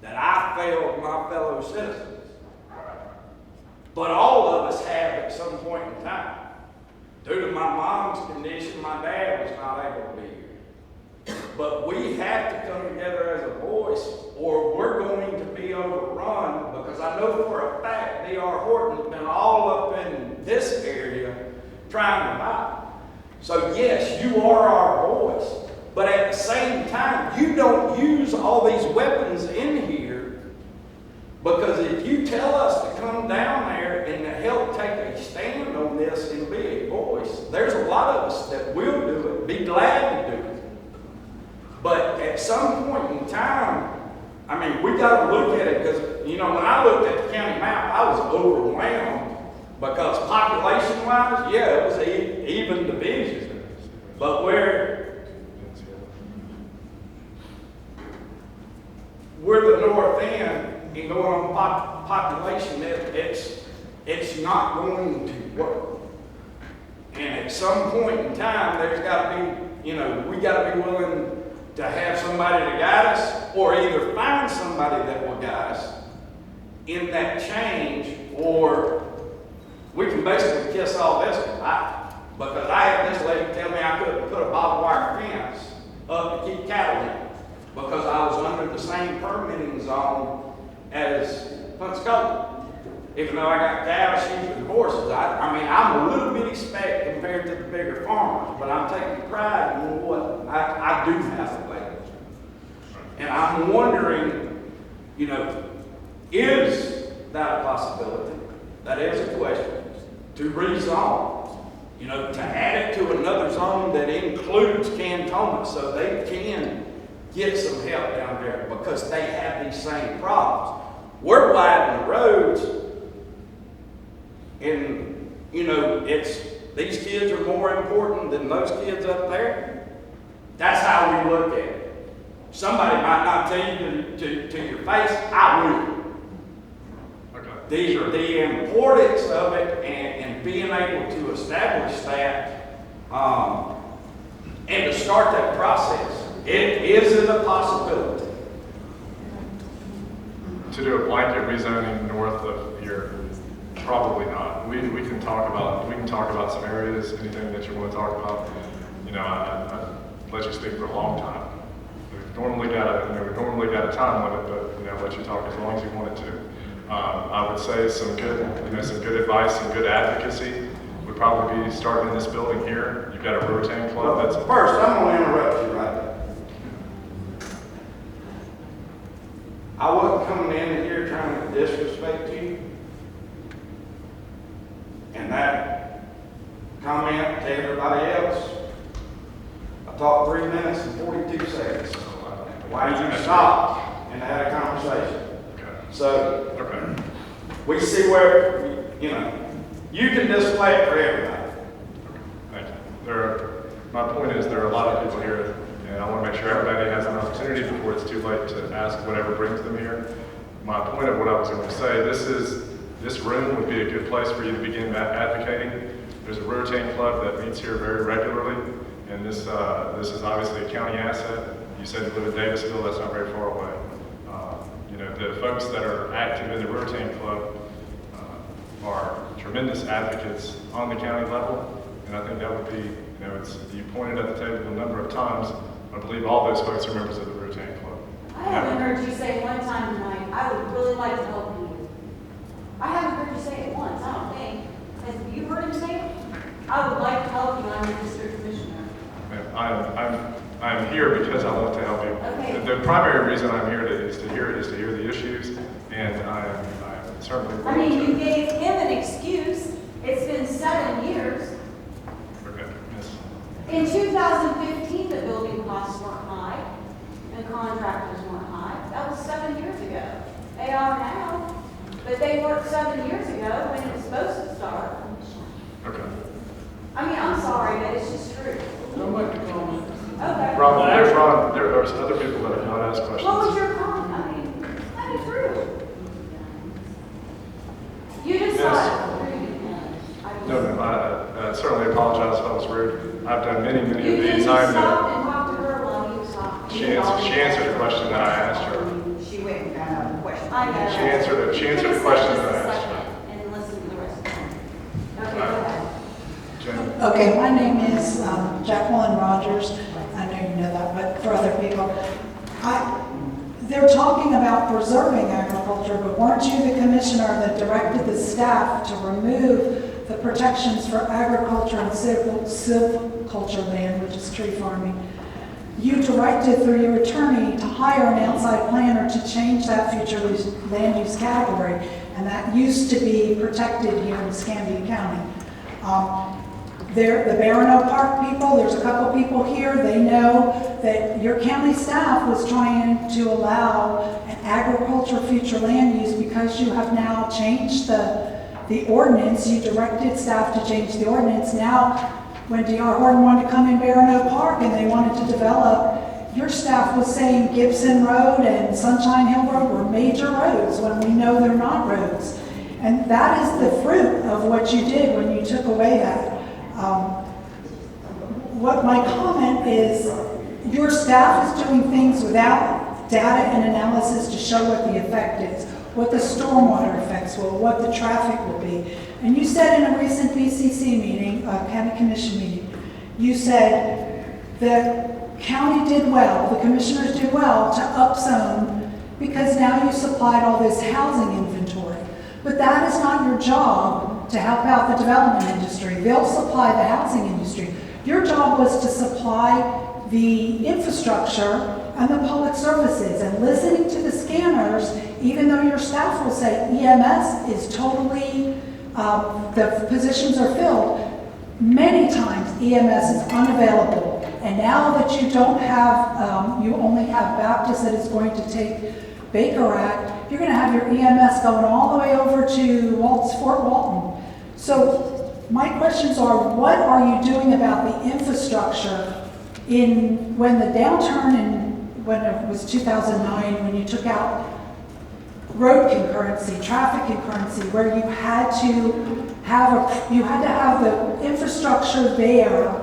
that I failed my fellow citizens. But all of us have at some point in time. Due to my mom's condition, my dad was not able to be here. But we have to come together as a voice, or we're going to be overrun, because I know for a fact D.R. Horton's been all up in this area trying to buy. So yes, you are our voice. But at the same time, you don't use all these weapons in here, because if you tell us to come down there and to help take a stand on this and be a voice, there's a lot of us that will do it, be glad to do it. But at some point in time, we got to look at it, because, when I looked at the county map, I was overwhelmed, because population-wise, yeah, it was an even division. But we're the north end, and going on population, it's not going to work. And at some point in time, there's got to be, we got to be willing to have somebody to guide us, or either find somebody that will guide us in that change, or we can basically kiss all this goodbye. Because I had this lady tell me I couldn't put a barbed wire fence up to keep cattle in, because I was under the same permitting zone as Pensacola. Even though I got cattle, sheep, and horses, I'm a little bitty speck compared to the bigger farmers, but I'm taking pride in what I do have to land. And I'm wondering, is that a possibility? That is a question. To rezone, you know, to add it to another zone that includes Cantonment so they can get some help down there because they have these same problems. We're widening the roads and, you know, these kids are more important than those kids up there. That's how we look at it. Somebody might not tell you to your face, I will. Okay. The importance of it and being able to establish that and to start that process, it is a possibility. To do a blanket rezoning north of here, probably not. We can talk about some areas, anything that you want to talk about. You know, I let you speak for a long time. We've normally got a time limit, but you know, let you talk as long as you wanted to. I would say some good advice and good advocacy would probably be starting in this building here. You've got a Rotan Club that's First, I'm going to interrupt you right there. I wasn't coming in here trying to disrespect you. And that comment to everybody else, I talked 3 minutes and 42 seconds. Why did you stop and had a conversation? So, we see where, you know, you can display it for everybody. Thank you. My point is there are a lot of people here, and I want to make sure everybody has an opportunity before it's too late to ask whatever brings them here. My point of what I was going to say, this room would be a good place for you to begin advocating. There's a Rotan Club that meets here very regularly, and this is obviously a county asset. You said you live in Davisville, that's not very far away. You know, the folks that are active in the Rotan Club are tremendous advocates on the county level, and I think that would be, you know, you pointed at the table a number of times. I believe all those folks are members of the Rotan Club. I haven't heard you say one time tonight, I would really like to help you. I haven't heard you say it once, I don't think. Have you heard him say it? I would like to help you, I'm your district commissioner. I'm here because I want to help you. Okay. The primary reason I'm here is to hear the issues, and I'm certainly. I mean, you gave him an excuse. It's been 7 years. Okay. Yes. In 2015, the building costs weren't high, and contractors weren't high. That was 7 years ago. They are now, but they weren't 7 years ago when it was supposed to start. Okay. I mean, I'm sorry, but it's just true. Don't make a comment. Okay. Ron, there are other people that have not asked questions. What was your comment? I mean, that is rude. You just saw it. No, ma'am, I certainly apologize if I was rude. I've done many of You these. didn't stop and talk to her while you stopped. She answered the question that I asked her. She went and found out the question. I know. She answered the question that I asked her. And listen to the rest of it. Okay, go ahead. Jen. Okay, my name is Jacqueline Rogers. I know you know that, but for other people. They're talking about preserving agriculture, but weren't you the commissioner that directed the staff to remove the protections for agriculture and silviculture land, which is tree farming? You directed through your attorney to hire an outside planner to change that future land use category, and that used to be protected here in Escambia County. The Barano Park people, there's a couple people here, they know that your county staff was trying to allow an agriculture future land use because you have now changed the ordinance. You directed staff to change the ordinance. Now, when D.R. Horton wanted to come in Barano Park and they wanted to develop, your staff was saying Gibson Road and Sunshine Hill Road were major roads when we know they're not roads. And that is the fruit of what you did when you took away that. What my comment is, your staff is doing things without data and analysis to show what the effect is, what the stormwater effects will, what the traffic will be. And you said in a recent BCC meeting, county commission meeting, you said the county did well, the commissioners did well to upzone because now you supplied all this housing inventory. But that is not your job to help out the development industry. They'll supply the housing industry. Your job was to supply the infrastructure and the public services and listening to the scanners, even though your staff will say EMS is totally, the positions are filled, many times EMS is unavailable. And now that you don't have, you only have Baptist that is going to take Baker Act, you're going to have your EMS going all the way over to Fort Walton. So my questions are, what are you doing about the infrastructure when the downturn when it was 2009, when you took out road concurrency, traffic concurrency, where you had to have the infrastructure there.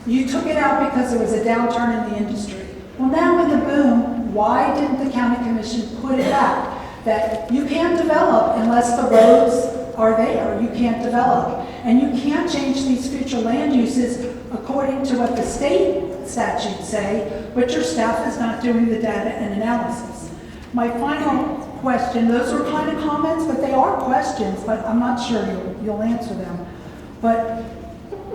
You took it out because there was a downturn in the industry. Well, now with the boom, why didn't the county commission put it back? That you can't develop unless the roads are there. You can't develop. And you can't change these future land uses according to what the state statutes say, but your staff is not doing the data and analysis. My final question, those are kind of comments, but they are questions, but I'm not sure you'll answer them. But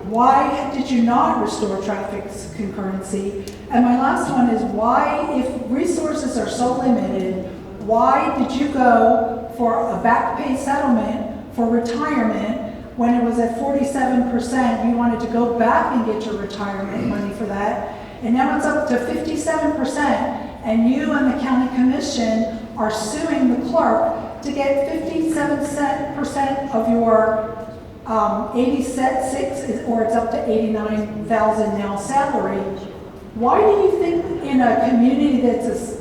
why did you not restore traffic concurrency? And my last one is, why, if resources are so limited, why did you go for a back pay settlement for retirement when it was at 47%? You wanted to go back and get your retirement money for that. And now it's up to 57%, and you and the county commission are suing the clerk to get 57% of your 86, or it's up to 89,000 now salary. Why do you think in a community that's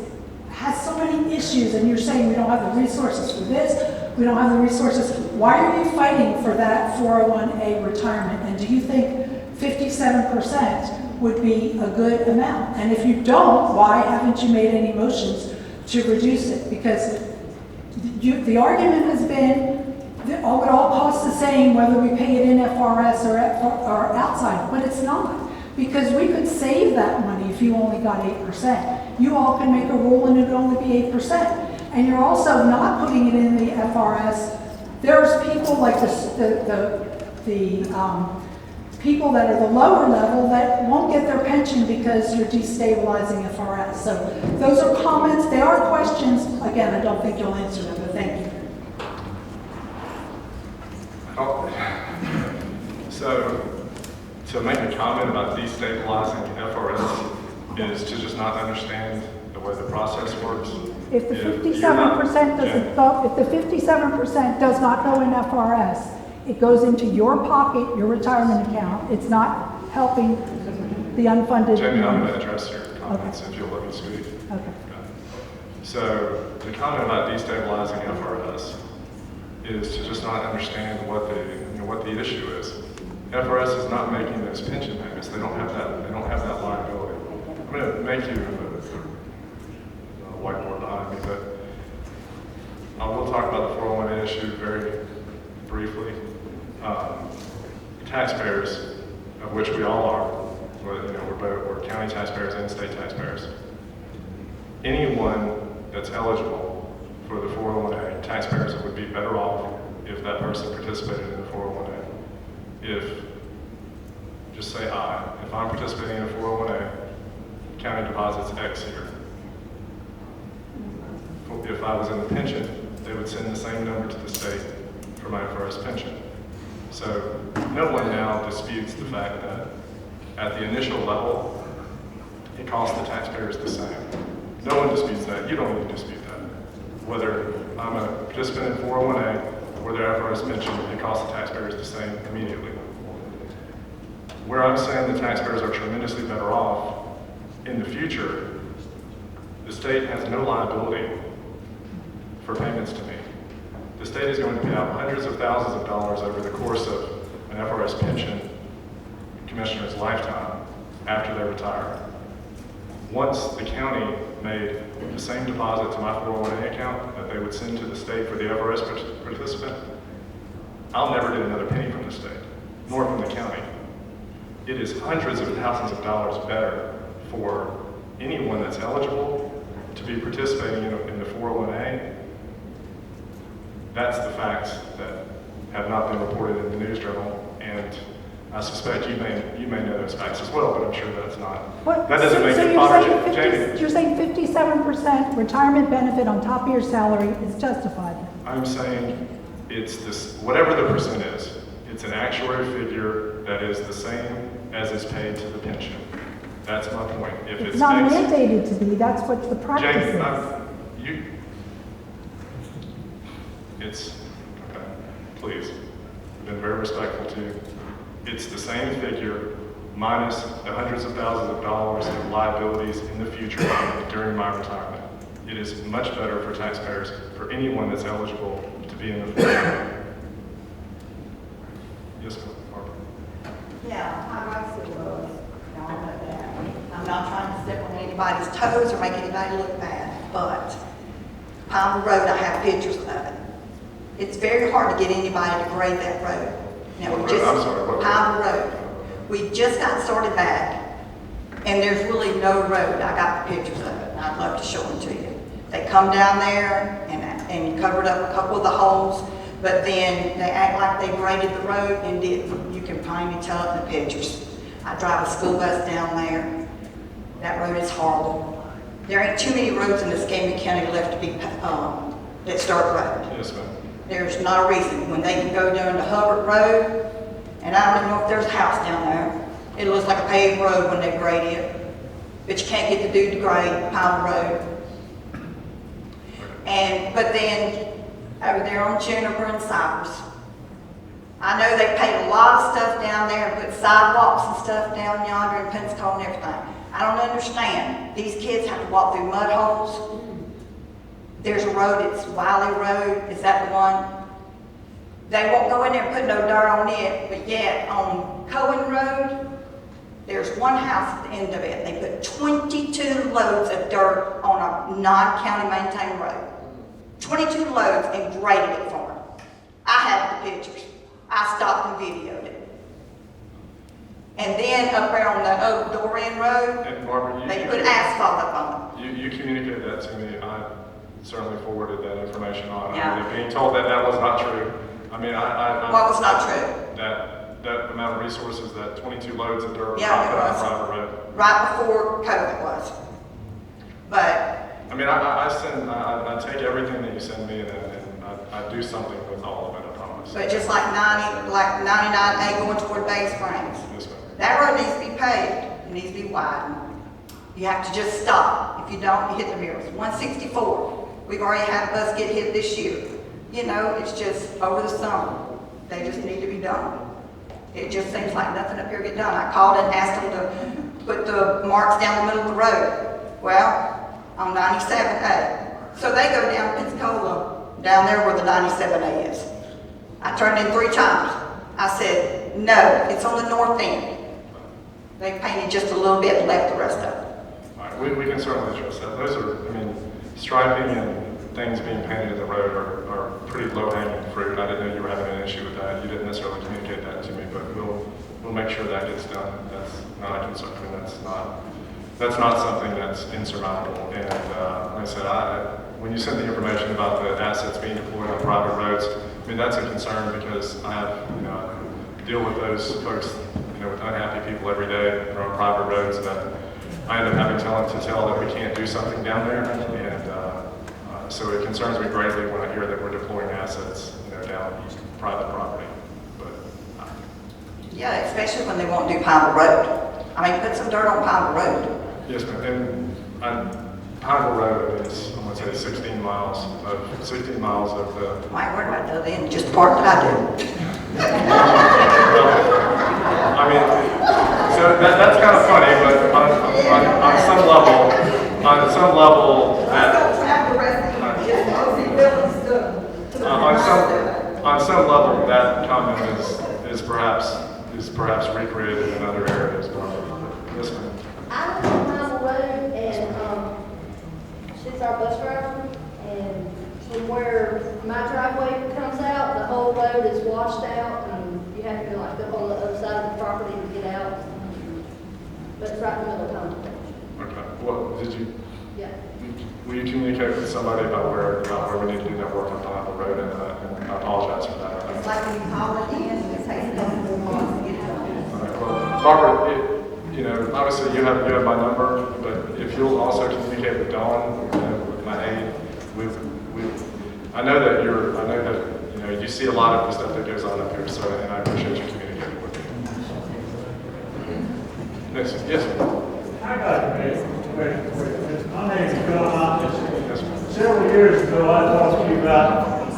has so many issues, and you're saying we don't have the resources for this, we don't have the resources, why are you fighting for that 401A retirement? And do you think 57% would be a good amount? And if you don't, why haven't you made any motions to reduce it? Because the argument has been that it all costs the same whether we pay it in FRS or outside, but it's not. Because we could save that money if you only got 8%. You all can make a rule and it would only be 8%. And you're also not putting it in the FRS. There's people like the people that are the lower level that won't get their pension because you're destabilizing FRS. So those are comments, they are questions. Again, I don't think you'll answer them, but thank you. So, to make a comment about destabilizing FRS is to just not understand the way the process works. If the 57% doesn't go, if the 57% does not go in FRS, it goes into your pocket, your retirement account. It's not helping the unfunded. Jamie, I'm going to address your comments if you'll let me speak. Okay. So, the comment about destabilizing FRS is to just not understand what the issue is. FRS is not making those pension payments. They don't have that. They don't have that liability. I'm going to make you a whiteboard behind me, but I will talk about the 401A issue very briefly. Taxpayers, of which we all are, we're county taxpayers and state taxpayers. Anyone that's eligible for the 401A, taxpayers would be better off if that person participated in the 401A. Just say I. If I'm participating in a 401A, county deposits X here. If I was in the pension, they would send the same number to the state for my FRS pension. So no one now disputes the fact that at the initial level, it costs the taxpayers the same. No one disputes that. You don't need to dispute that. Whether I'm a participant in 401A or their FRS pension, it costs the taxpayers the same immediately. Where I'm saying the taxpayers are tremendously better off, in the future, the state has no liability for payments to me. The state is going to pay out hundreds of thousands of dollars over the course of an FRS pension commissioner's lifetime after they retire. Once the county made the same deposit to my 401A account that they would send to the state for the FRS participant, I'll never get another penny from the state, nor from the county. It is hundreds of thousands of dollars better for anyone that's eligible to be participating in the 401A. That's the facts that have not been reported in the news journal, and I suspect you may know those facts as well, but I'm sure that's not, What- that doesn't make so it you're fodder. saying 50 Jamie, You're saying 57% retirement benefit on top of your salary is justified? I'm saying it's this, whatever the percent is, it's an actuary figure that is the same as is paid to the pension. That's my point. If It's not X- mandated to be, that's what the practice Jamie, is. it's, okay, please, I've been very respectful to you. It's the same figure minus the hundreds of thousands of dollars of liabilities in the future during my retirement. It is much better for taxpayers, for anyone that's eligible to be in the. Yes, ma'am, Barbara. Yeah, I like the roads, y'all know that. I'm not trying to step on anybody's toes or make anybody look bad, but Palmer Road, I have pictures of it. It's very hard to get anybody to grade that road. Now, we What just, road? I'm sorry, what road? Palmer Road. We just got started back, and there's really no road. I got the pictures of it, and I'd love to show them to you. They come down there and covered up a couple of the holes, but then they act like they graded the road and didn't. You can plainly tell it in the pictures. I drive a school bus down there. That road is horrible. There ain't too many roads in Escambia County left to be, that start road. Yes, ma'am. There's not a reason. When they can go down to Hubbard Road, and I don't even know if there's a house down there. It looks like a paved road when they grade it. But you can't get the dude to grade Palmer Road. But then, over there on Juniper and Cypress, I know they paid a lot of stuff down there and put sidewalks and stuff down yonder in Pensacola and everything. I don't understand. These kids have to walk through mud holes. There's a road, it's Wiley Road, is that the one? They won't go in there and put no dirt on it, but yet on Cohen Road, there's one house at the end of it. They put 22 loads of dirt on a non-county maintained road. 22 loads and graded it for them. I have the pictures. I stopped and videoed it. And then up there on the old Dorian Road, And Barbara, they put asphalt up on it. You communicated that to me. I certainly forwarded that information on. Yeah. I mean, being told that that was not true. I mean, What was not true? That amount of resources, that 22 loads of dirt. Yeah, put it on a was. private road. Right before COVID was. But I mean, I take everything that you send me and I do something with all of it, I promise. But just like 99A going toward Bay Springs, Yes, ma'am. that road needs to be paved, it needs to be widened. You have to just stop. If you don't, you hit the mirrors. 164, we've already had a bus get hit this year. You know, it's just over the summer. They just need to be done. It just seems like nothing up here get done. I called and asked them to put the marks down the middle of the road. Well, on 97A. So they go down Pensacola, down there where the 97A is. I turned in 3 times. I said, no, it's on the north end. They painted just a little bit and left the rest of it. All right, we can certainly address that. Those are, I mean, striping and things being painted in the road are pretty low-hanging fruit. I didn't know you were having an issue with that. You didn't necessarily communicate that to me, but we'll make sure that gets done. That's not a concern. I mean, that's not something that's insurmountable. And like I said, when you sent the information about the assets being deployed on private roads, I mean, that's a concern because I have, I deal with those folks, with unhappy people every day that are on private roads that I end up having to tell that we can't do something down there. And so it concerns me greatly when I hear that we're deploying assets, down private property. But Yeah, especially when they won't do Pineville Road. I mean, put some dirt on Pineville Road. yes, ma'am. And Pineville Road is, I'm going to say 16 miles of the. Mike, where do I go then? Just the part that I do. I mean, so that's kind of funny, but on some level, on some level, that comment is perhaps recreated in other areas. Yes, ma'am. I live on Pineville Road, and she's our bus driver, and from where my driveway comes out, the whole road is washed out, and you have to go like up on the other side of the property to get out. But it's right in the middle of town. Okay. What did you? Yeah. Will you communicate with somebody about where we need to do that work on Pineville Road? And I apologize for that. It's like when you call it in, it takes a couple more months to get it done. All right, well, Barbara, you know, obviously you have my number, but if you'll also communicate with Dawn, with my aide, I know that you know, you see a lot of the stuff that goes on up here, so, and I appreciate you communicating with me. Next, yes, sir. I got a question. My name is Bill Thomas. Several years ago, I talked to you about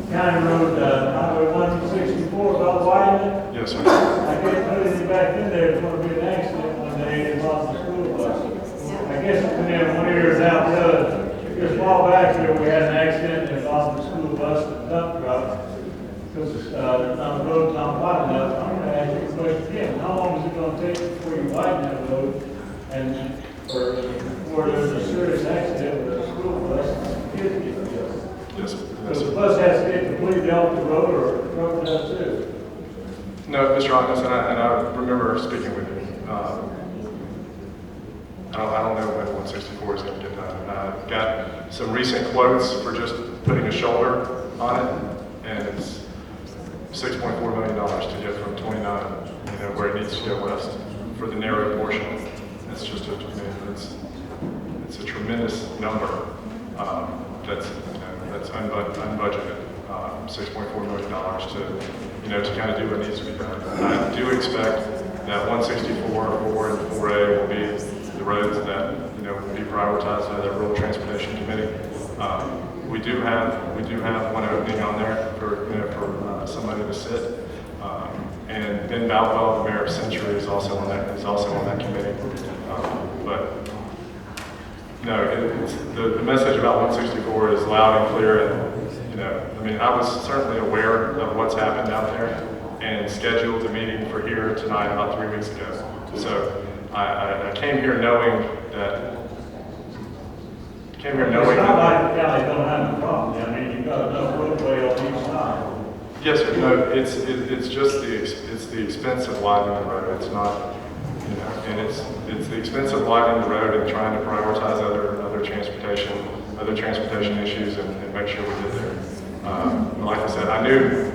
County Road, Highway 164, about widening. Yes, sir. I guess putting you back in there is going to be an accident one day involving the school bus. I guess it's been one year down the other. Just a while back here, we had an accident involving the school bus and dump truck. Because the road's not wide enough. I'm going to ask you a question again. How long is it going to take before you widen that road and or there's a serious accident with a school bus and kids get killed? Yes, Because the bus has to get completely off the road or the truck does too. No, Mr. Hawkins, and I remember speaking with you. I don't know when 164 is going to get done. Got some recent quotes for just putting a shoulder on it, and it's $6.4 million to get from 29, where it needs to go west for the narrow portion. It's just it's a tremendous number that's unbudgeted. $6.4 million to kind of do what needs to be done. I do expect that 164, 4, and 4A will be the roads that will be prioritized by the Rural Transportation Committee. We do have one opening on there for somebody to sit. And Ben Balwell, the mayor of Century, is also on that committee. But no, the message about 164 is loud and clear. And I was certainly aware of what's happened out there and scheduled a meeting for here tonight about 3 weeks ago. So I came here knowing that. It's not like the county don't have a problem. You've got enough roadway on each side. Yes, sir. No, it's just the expense of widening the road. It's not, and it's the expense of widening the road and trying to prioritize other transportation issues and make sure we get there. Like I said, I knew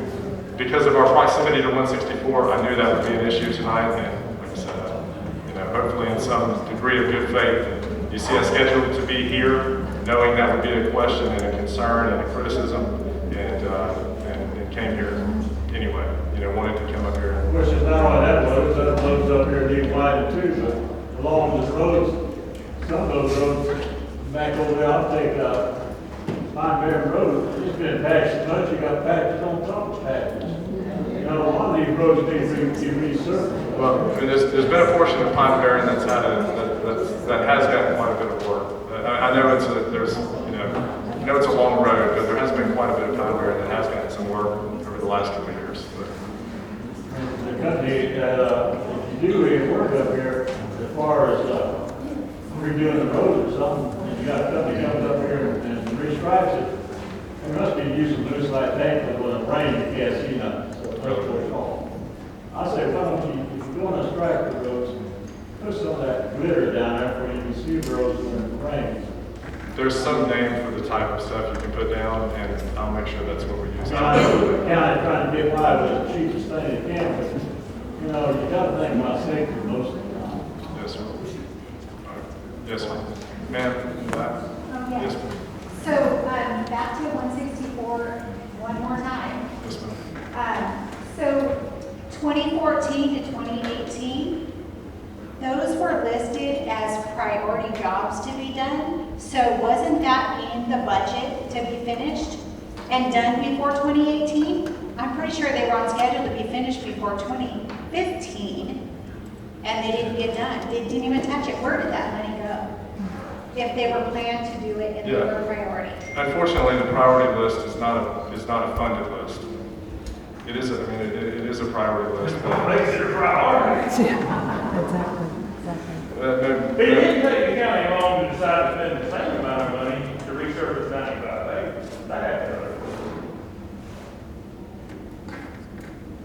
because of our proximity to 164, I knew that would be an issue tonight. And like I said, hopefully in some degree of good faith, you see us scheduled to be here, knowing that would be a question and a concern and a criticism, and came here anyway. Wanted to come up here. Of course, it's not only that road, other roads up here need widened too, but along the roads, some of those roads back over there, I'll take Pine Bear Road, it's been patched so much, you got patches on top of patches. A lot of these roads need to be resurfaced. Well, there's been a portion of Pine Barren that has gotten quite a bit of work. I know it's a long road, but there has been quite a bit of Pine Barren that has gotten some work over the last couple of years. The company that you do any work up here, as far as redoing the roads or something, and you got a company comes up here and restripes it, they must be using loose like that, but when it rains, you can't see nothing. So that's what it's called. I say, why don't you, if you're going to stripe the roads, put some of that glitter down there where you can see the roads when it rains. There's some name for the type of stuff you can put down, and I'll make sure that's what we use. I know the county trying to get by with the cheapest thing they can, but, you got to think about safety most of the time. Yes, sir. Yes, sir. Ma'am, yeah. Yes, ma'am. So, back to 164 one more time. Yes, ma'am. So 2014 to 2018, those were listed as priority jobs to be done. So wasn't that in the budget to be finished and done before 2018? I'm pretty sure they were on schedule to be finished before 2015, and they didn't get done. They didn't even touch it. Where did that money go? If they were planned to do it and they were priority. Unfortunately, the priority list is not a funded list. It is a priority list. Makes it a priority. Exactly. It didn't take the county long to decide to spend the same amount of money to resurface 95A. That happened.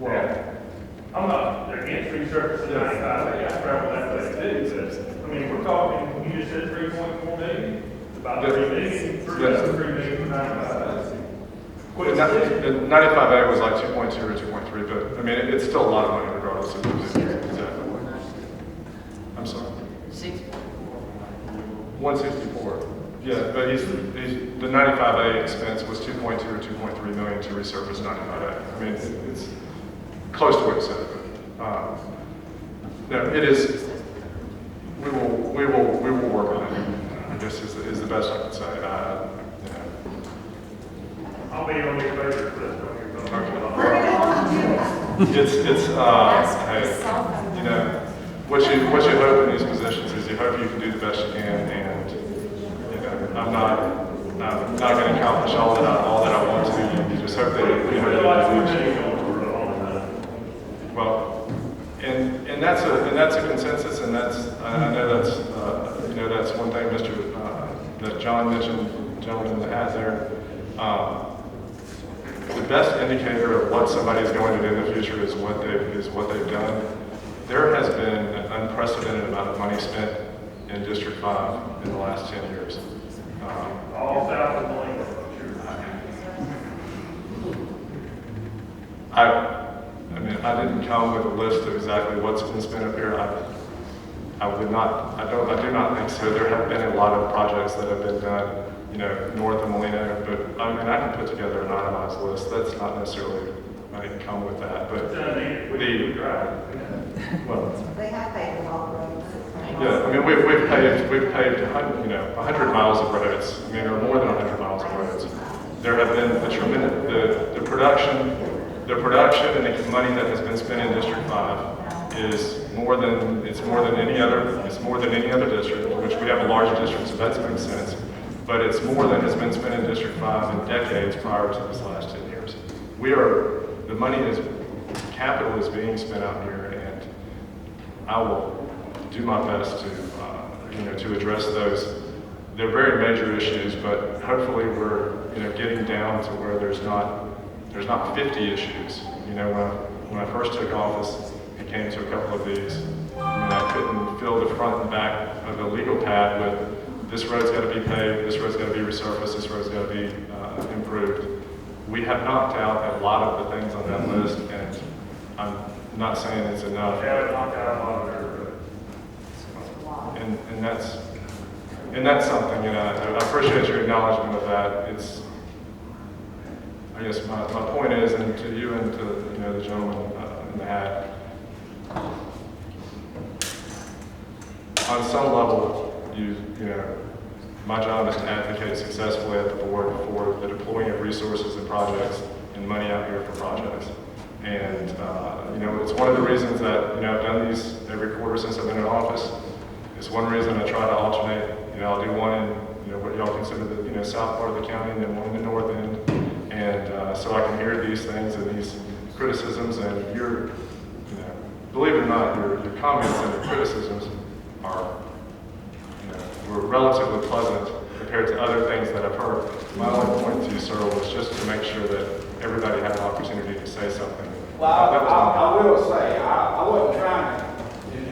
Well, I'm not against resurfacing 95A. I travel that way too, but we're talking, you just said 3.4 million. About 3 million, 3 million for 95A. 95A was like 2.2 or 2.3, but it's still a lot of money regardless of exactly what. I'm sorry. 164. 164. Yeah, but the 95A expense was 2.2 or 2.3 million to resurface 95A. I mean, it's close to what you said. But, no, it is. We will work on it. I guess is the best I can say. I'll be on your favorite list on your phone. Hey, you know, what you hope in these positions is you hope you can do the best you can, and you know, I'm not going to accomplish all that I want to. You just hope that you know well, and that's a consensus, and that's I know that's you know, that's one thing that John mentioned, the gentleman in the hat there. The best indicator of what somebody is going to do in the future is what they've done. There has been an unprecedented amount of money spent in District 5 in the last 10 years. All south of Molina, I mean, I didn't come with a list of exactly what's been spent up here. I do not think so. There have been a lot of projects that have been done, you know, north of Molina, but I mean, I can put together an itemized list. That's not necessarily, I didn't come with that, but well, They have paid a lot of roads. yeah, I mean, we've paved, you know, 100 miles of roads. I mean, or more than 100 miles of roads. There have been the production and the money that has been spent in District 5 is more than any other district, which we have a large district, so that makes sense. But it's more than has been spent in District 5 in decades prior to this last 10 years. Capital is being spent out here, and I will do my best to, you know, to address those. They're very major issues, but hopefully we're, you know, getting down to where there's not 50 issues. You know, when I first took office, it came to a couple of these. I mean, I couldn't fill the front and back of the legal pad with this road's got to be paved, this road's got to be resurfaced, this road's got to be improved. We have knocked out a lot of the things on that list, and I'm not saying it's enough. And that's something, you know, I appreciate your acknowledgement of that. It's, I guess my point is, and to you and to, you know, the gentleman in the hat, on some level, you know, my job is to advocate successfully at the board for the deploying of resources and projects and money out here for projects. And, you know, it's one of the reasons that, you know, I've done these every quarter since I've been in office. It's one reason I try to alternate. You know, I'll do one in, you know, what y'all consider the, you know, south part of the county, and then one in the north end. And so I can hear these things and these criticisms, and your, you know, believe it or not, your comments and your criticisms are, you know, were relatively pleasant compared to other things that I've heard. My only point to you, sir, was just to make sure that everybody had an opportunity to say something. Well, I will say, I wasn't trying to,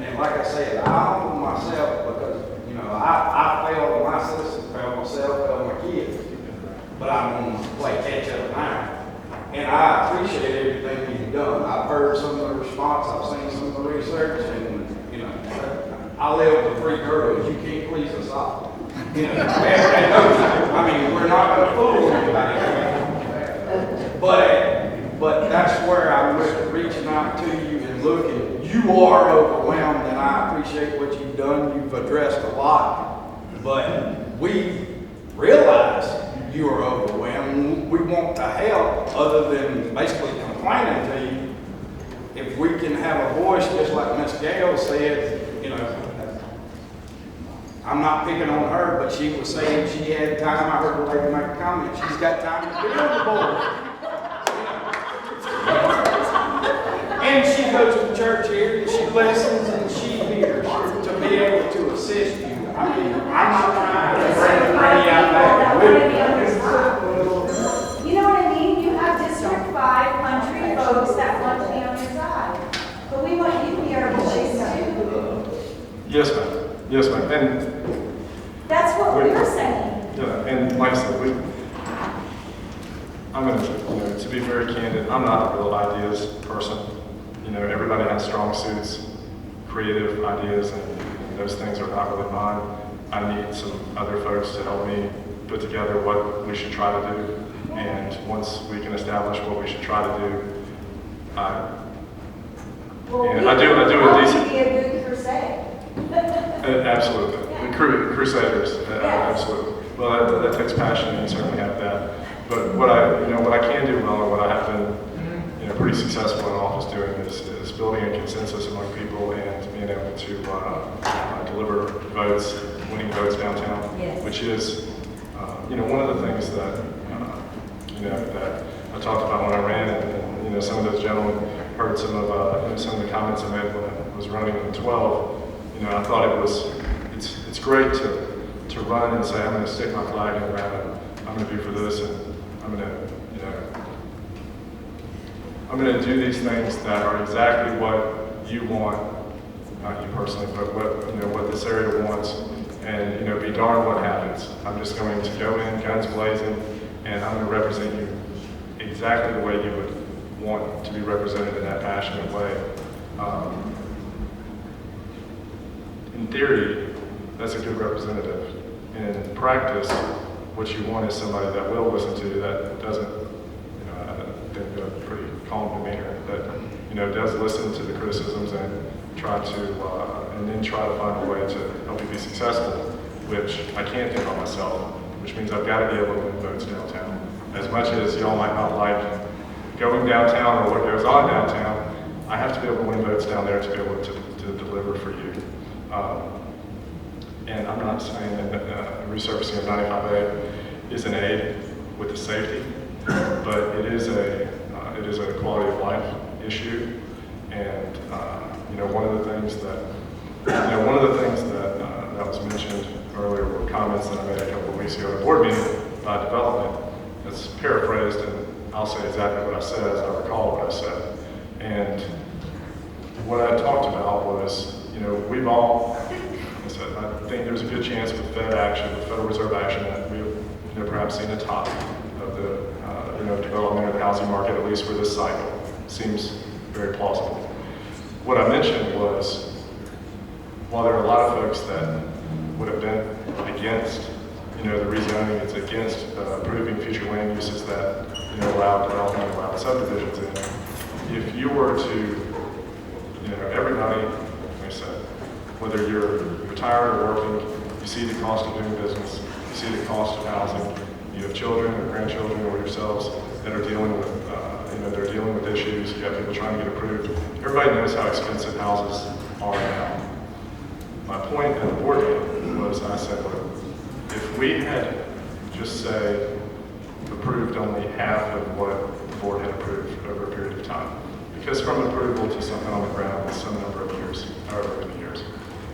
and like I said, I humble myself because, you know, I failed, my citizens failed myself, failed my kids, but I'm going to play catch up now. And I appreciate everything you've done. I've heard some of the response, I've seen some of the research, and, you know, I live with 3 girls, you can't please us all. You know, I mean, we're not going to fool anybody. But that's where I'm reaching out to you and looking. You are overwhelmed, and I appreciate what you've done. You've addressed a lot. But we realize you are overwhelmed. We want to help other than basically complaining to you. If we can have a voice, just like Ms. Gale said, you know, I'm not picking on her, but she was saying she had time. I heard the lady make a comment. She's got time to be on the board. And she goes to church here, and she listens, and she hears to be able to assist you. I mean, I'm not trying to bring everybody out there. You know what I mean? You have District 5 country folks that want to be on your side. But we want you to be our voice too. Yes, ma'am. Yes, ma'am. And that's what we're saying. Yeah, and like I said, I'm going to, you know, to be very candid, I'm not a real ideas person. You know, everybody has strong suits, creative ideas, and and those things are not really mine. I need some other folks to help me put together what we should try to do. And once we can establish what we should try to do, I do a decent. Be a good crusade. Absolutely. The Crusaders, absolutely. Well, that takes passion, and you certainly have that. But what I can do well, and what I have been, pretty successful in office doing is building a consensus among people and being able to deliver votes, winning votes downtown, yes. Which is, one of the things that, that I talked about when I ran, and some of those gentlemen heard some of the comments I made when I was running in 12. I thought it's great to run and say, I'm going to stick my flag in the ground, I'm going to do for this, and I'm going to do these things that are exactly what you want, not you personally, but what this area wants, and be darned what happens. I'm just going to go in guns blazing, and I'm going to represent you exactly the way you would want to be represented in that passionate way. In theory, that's a good representative. In practice, what you want is somebody that will listen to you, that doesn't, I think a pretty calm demeanor, that, does listen to the criticisms and try to, and then try to find a way to help you be successful, which I can't do by myself, which means I've got to be able to win votes downtown. As much as y'all might not like going downtown or what goes on downtown, I have to be able to win votes down there to be able to deliver for you. And I'm not saying that resurfacing of 95A is an aid with the safety, but it is a quality of life issue. And one of the things that that was mentioned earlier were comments that I made a couple of weeks ago at a board meeting about development. It's paraphrased, and I'll say exactly what I said as I recall what I said. And what I talked about was, we've all, I think there's a good chance with Fed action, with Federal Reserve action, that we've perhaps seen a top of the development of the housing market, at least for this cycle. Seems very plausible. What I mentioned was, while there are a lot of folks that would have been against, the rezoning, it's against approving future land uses that allow development, allow subdivisions in. If you were to, everybody, like I said, whether you're retired or working, you see the cost of doing business, you see the cost of housing, you have children or grandchildren or yourselves that are dealing with, they're dealing with issues, you have people trying to get approved. Everybody knows how expensive houses are now. My point at the board meeting was, I said, look, if we had just say approved only half of what the board had approved over a period of time, because from approval to something on the ground is some number of years, however many years.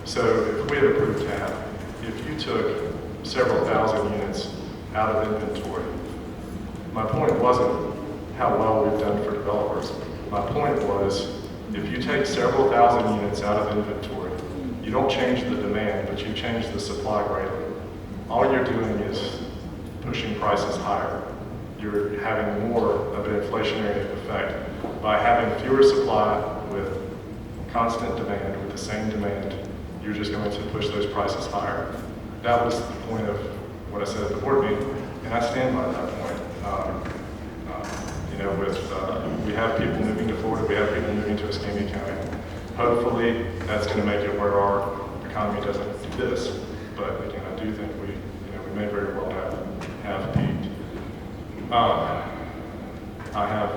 So if we had approved half, if you took several thousand units out of inventory, my point wasn't how well we've done for developers. My point was, if you take several thousand units out of inventory, you don't change the demand, but you change the supply greatly. All you're doing is pushing prices higher. You're having more of an inflationary effect. By having fewer supply with constant demand, with the same demand, you're just going to push those prices higher. That was the point of what I said at the board meeting, and I stand by that point. We have people moving to Florida, we have people moving to Escambia County. Hopefully, that's going to make it where our economy doesn't do this. But again, I do think we may very well have peaked. I have,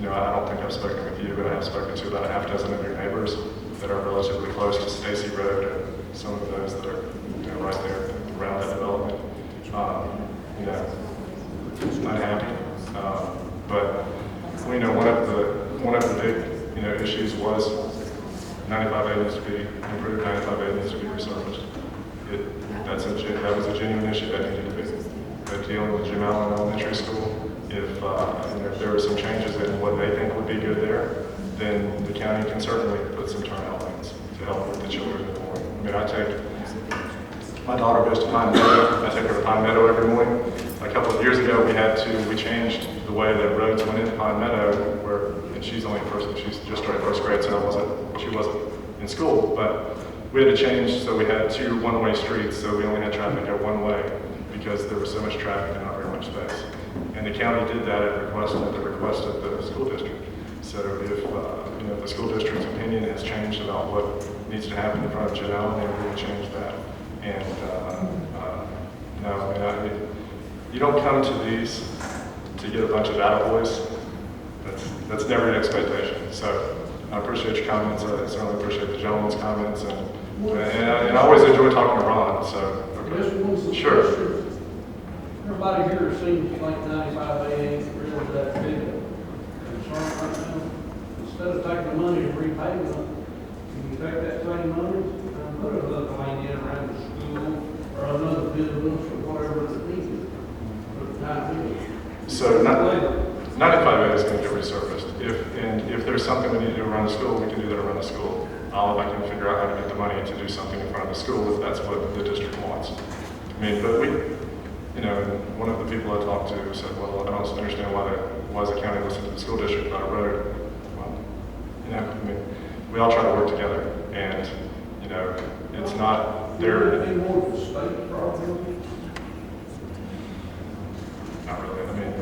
I don't think I've spoken with you, but I have spoken to about a half dozen of your neighbors that are relatively close to Stacy Road and some of those that are right there around that development. Not happy. But one of the big issues was 95A needs to be improved, 95A needs to be resurfaced. That was a genuine issue that needed to be. But dealing with Jim Allen Elementary School, if there were some changes in what they think would be good there, then the county can certainly put some turnout lanes to help with the children in the morning. My daughter goes to Pine Meadow. I take her to Pine Meadow every morning. A couple of years ago, we changed the way that roads went into Pine Meadow, and she's just started first grade, so she wasn't in school. But we had to change, so we had 2 one-way streets, so we only had traffic go one way because there was so much traffic and not very much space. And the county did that at the request of the school district. So if, you know, the school district's opinion has changed about what needs to happen in front of Janelle, then we will change that. And no, I mean, you don't come to these to get a bunch of attaboys. That's never an expectation. So I appreciate your comments. I certainly appreciate the gentleman's comments, and I always enjoy talking to Ron. So okay. Sure. Everybody here seems like 95A ain't really that big a concern right now. Instead of taking the money and repaying them, you can take that same money and put another lane in around the school or another business or whatever is needed for the time being. So 95A is going to get resurfaced. If there's something we need to do around the school, we can do that around the school. If I can figure out how to get the money to do something in front of the school, if that's what the district wants. I mean, but you know, one of the people I talked to said, well, I don't understand why the county listened to the school district about a road. Well, you know, I mean, we all try to work together, and, you know, it's not their... Any more of the state problem? Not really, I mean,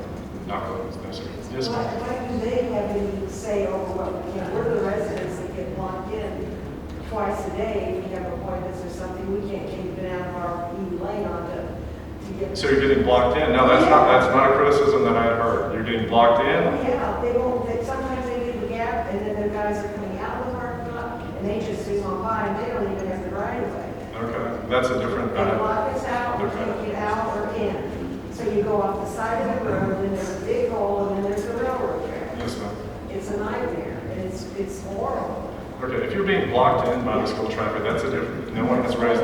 not really, necessarily. Yes, Why ma'am. do they have any say over what, you know, we're the residents that get locked in twice a day. If you have appointments or something, we can't keep it out of our lane on to get. So you're getting blocked in? No, that's not a criticism that I had heard. You're getting blocked in? Yeah, they won't, sometimes they leave the gap and then the guys are coming out of the parking lot and they just zoom on by and they don't even have the right of way. Okay, that's a different... They block us out, we can't get out or in. So you go off the side of the road, and there's a big hole, and then there's a railroad track. Yes, ma'am. It's a nightmare, and it's horrible. Okay, if you're being blocked in by the school traffic, that's a different, no one has raised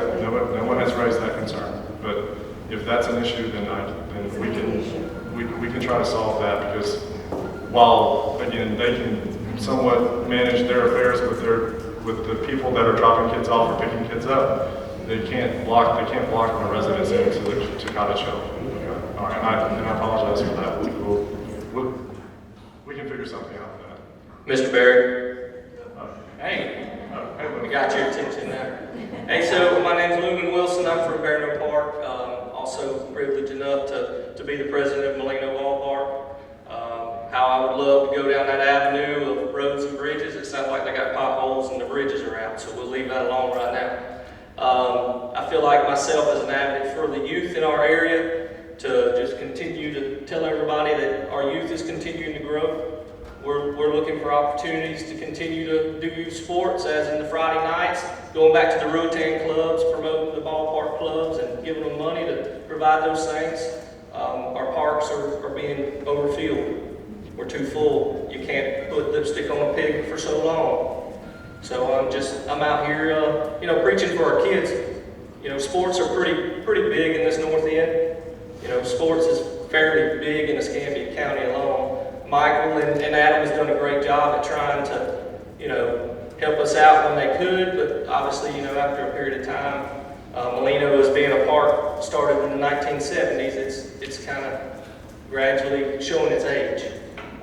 that concern. But if that's an issue, then we can try to solve that, because while, again, they can somewhat manage their affairs with the people that are dropping kids off or picking kids up, they can't block the residents into Cottage Hill. Okay. All right, and I apologize for that. We can figure something out with that. Mr. Barry. Hey. We got your attention there. Hey, so my name's Lumen Wilson. I'm from Barrow Park. Also privileged enough to be the president of Molino Ballpark. How I would love to go down that avenue of roads and bridges. It sounds like they got potholes and the bridges are out, so we'll leave that alone right now. I feel like myself as an advocate for the youth in our area to just continue to tell everybody that our youth is continuing to grow. We're looking for opportunities to continue to do youth sports, as in the Friday nights, going back to the Rotan clubs, promoting the ballpark clubs and giving them money to provide those things. Our parks are being overfilled. We're too full. You can't put lipstick on a pig for so long. So I'm out here, preaching for our kids. Sports are pretty big in this north end. Sports is fairly big in Escambia County alone. Michael and Adam has done a great job at trying to, help us out when they could, but obviously, after a period of time, Molino as being a park started in the 1970s, it's kind of gradually showing its age.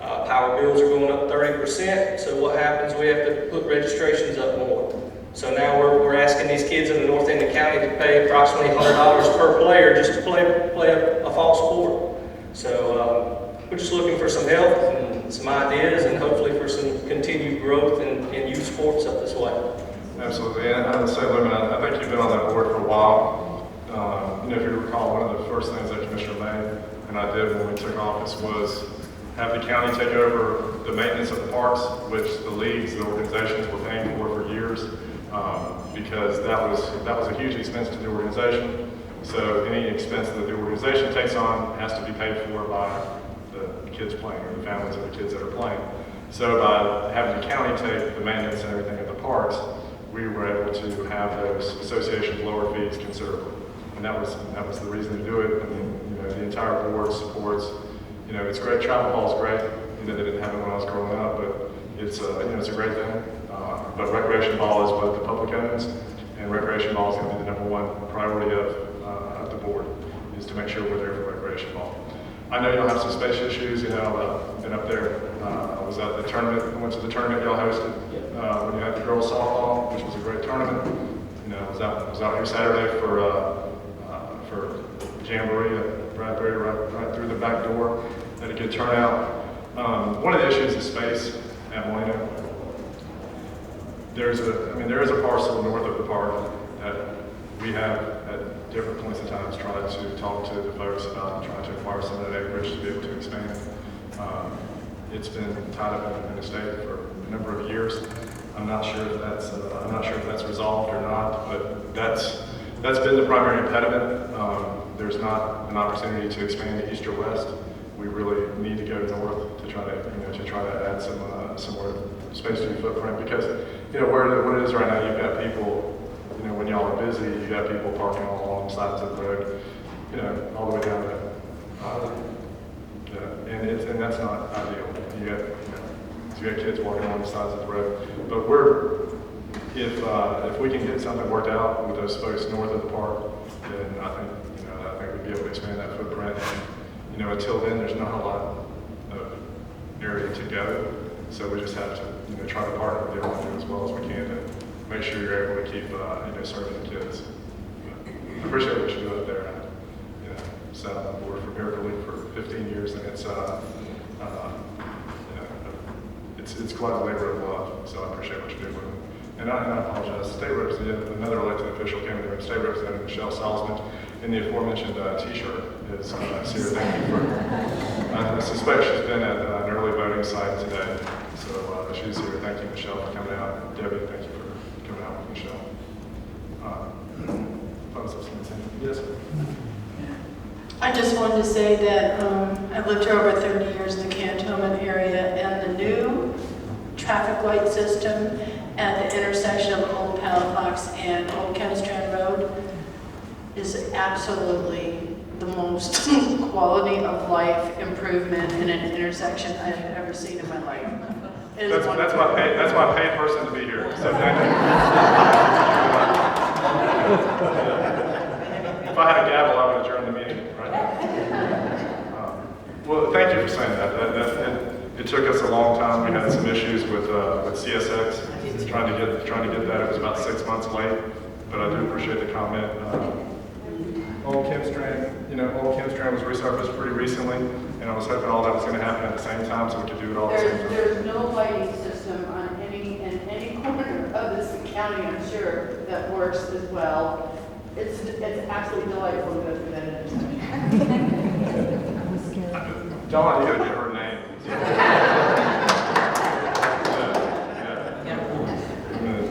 Power bills are going up 30%, so what happens, we have to put registrations up more. So now we're asking these kids in the north end of the county to pay approximately $100 per player just to play a fall sport. So we're just looking for some help and some ideas and hopefully for some continued growth in youth sports up this way. Absolutely, and I would say, Lumen, I think you've been on that board for a while. If you recall, one of the first things that Commissioner May and I did when we took office was have the county take over the maintenance of the parks, which the leagues, the organizations were paying for years, because that was a huge expense to the organization. So any expense that the organization takes on has to be paid for by the kids playing or the families of the kids that are playing. So by having the county take the maintenance and everything of the parks, we were able to have those associations lower fees considerably. And that was the reason to do it. I mean, the entire board supports. It's great. Travel ball is great. They didn't have it when I was growing up, but it's it's a great thing. But recreation ball is what the public owns, and recreation ball is going to be the #1 priority of the board, is to make sure we're there for recreation ball. I know you'll have some space issues. I've been up there. I was at the tournament. I went to the tournament y'all hosted when you had the girls softball, which was a great tournament. you know, was out here Saturday for Jamboree at Bradbury, right through the back door. Had a good turnout. One of the issues is space at Molino. There is a parcel north of the park that we have at different points in time tried to talk to the folks about trying to acquire some of that acreage to be able to expand. It's been tied up in the state for a number of years. I'm not sure if that's resolved or not, but that's been the primary impediment. There's not an opportunity to expand east or west. We really need to go north to try to add some more space to the footprint, because where it is right now, you've got people, when y'all are busy, you've got people parking all along the sides of the road, all the way down to and that's not ideal. You got kids walking along the sides of the road. But if we can get something worked out with those folks north of the park, then I think we'd be able to expand that footprint. And, until then, there's not a lot of area to go. So we just have to try to partner with everyone as well as we can to make sure you're able to keep serving the kids. I appreciate what you do up there. Sat on the board for Miracle League for 15 years, and it's quite a labor of love. So I appreciate what you do with them. And I apologize. State Representative, another elected official came to me, State Representative Michelle Salzman, in the aforementioned T-shirt is here. Thank you for. I suspect she's been at an early voting site today, so she's here. Thank you, Michelle, for coming out. Debbie, thank you for coming out with Michelle. Yes. I just wanted to say that I've lived here over 30 years in the Cantonment area, and the new traffic light system at the intersection of Old Palafox and Old County Strand Road is absolutely the most quality of life improvement in an intersection I've ever seen in my life. That's my paid person to be here. So thank you. If I had a gavel, I would adjourn the meeting right now. Well, thank you for saying that. It took us a long time. We had some issues with CSX, trying to get that. It was about 6 months late, but I do appreciate the comment. Old Kim Strand was resurfaced pretty recently, and I was hoping all that was going to happen at the same time, so we could do it all at the same time. There's no lighting system in any corner of this county, I'm sure, that works as well. It's absolutely delightful to go through that intersection. Dawn, you gotta get her name.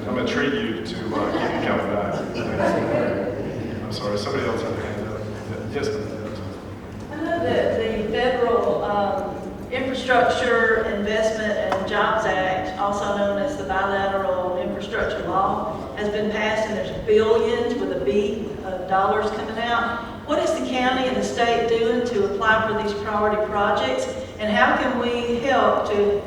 I'm gonna treat you to keep you coming back. I'm sorry, somebody else had their hand up. Yes, please. I know that the federal Infrastructure Investment and Jobs Act, also known as the Bilateral Infrastructure Law, has been passed, and there's billions with a B of dollars coming out. What is the county and the state doing to apply for these priority projects, and how can we help you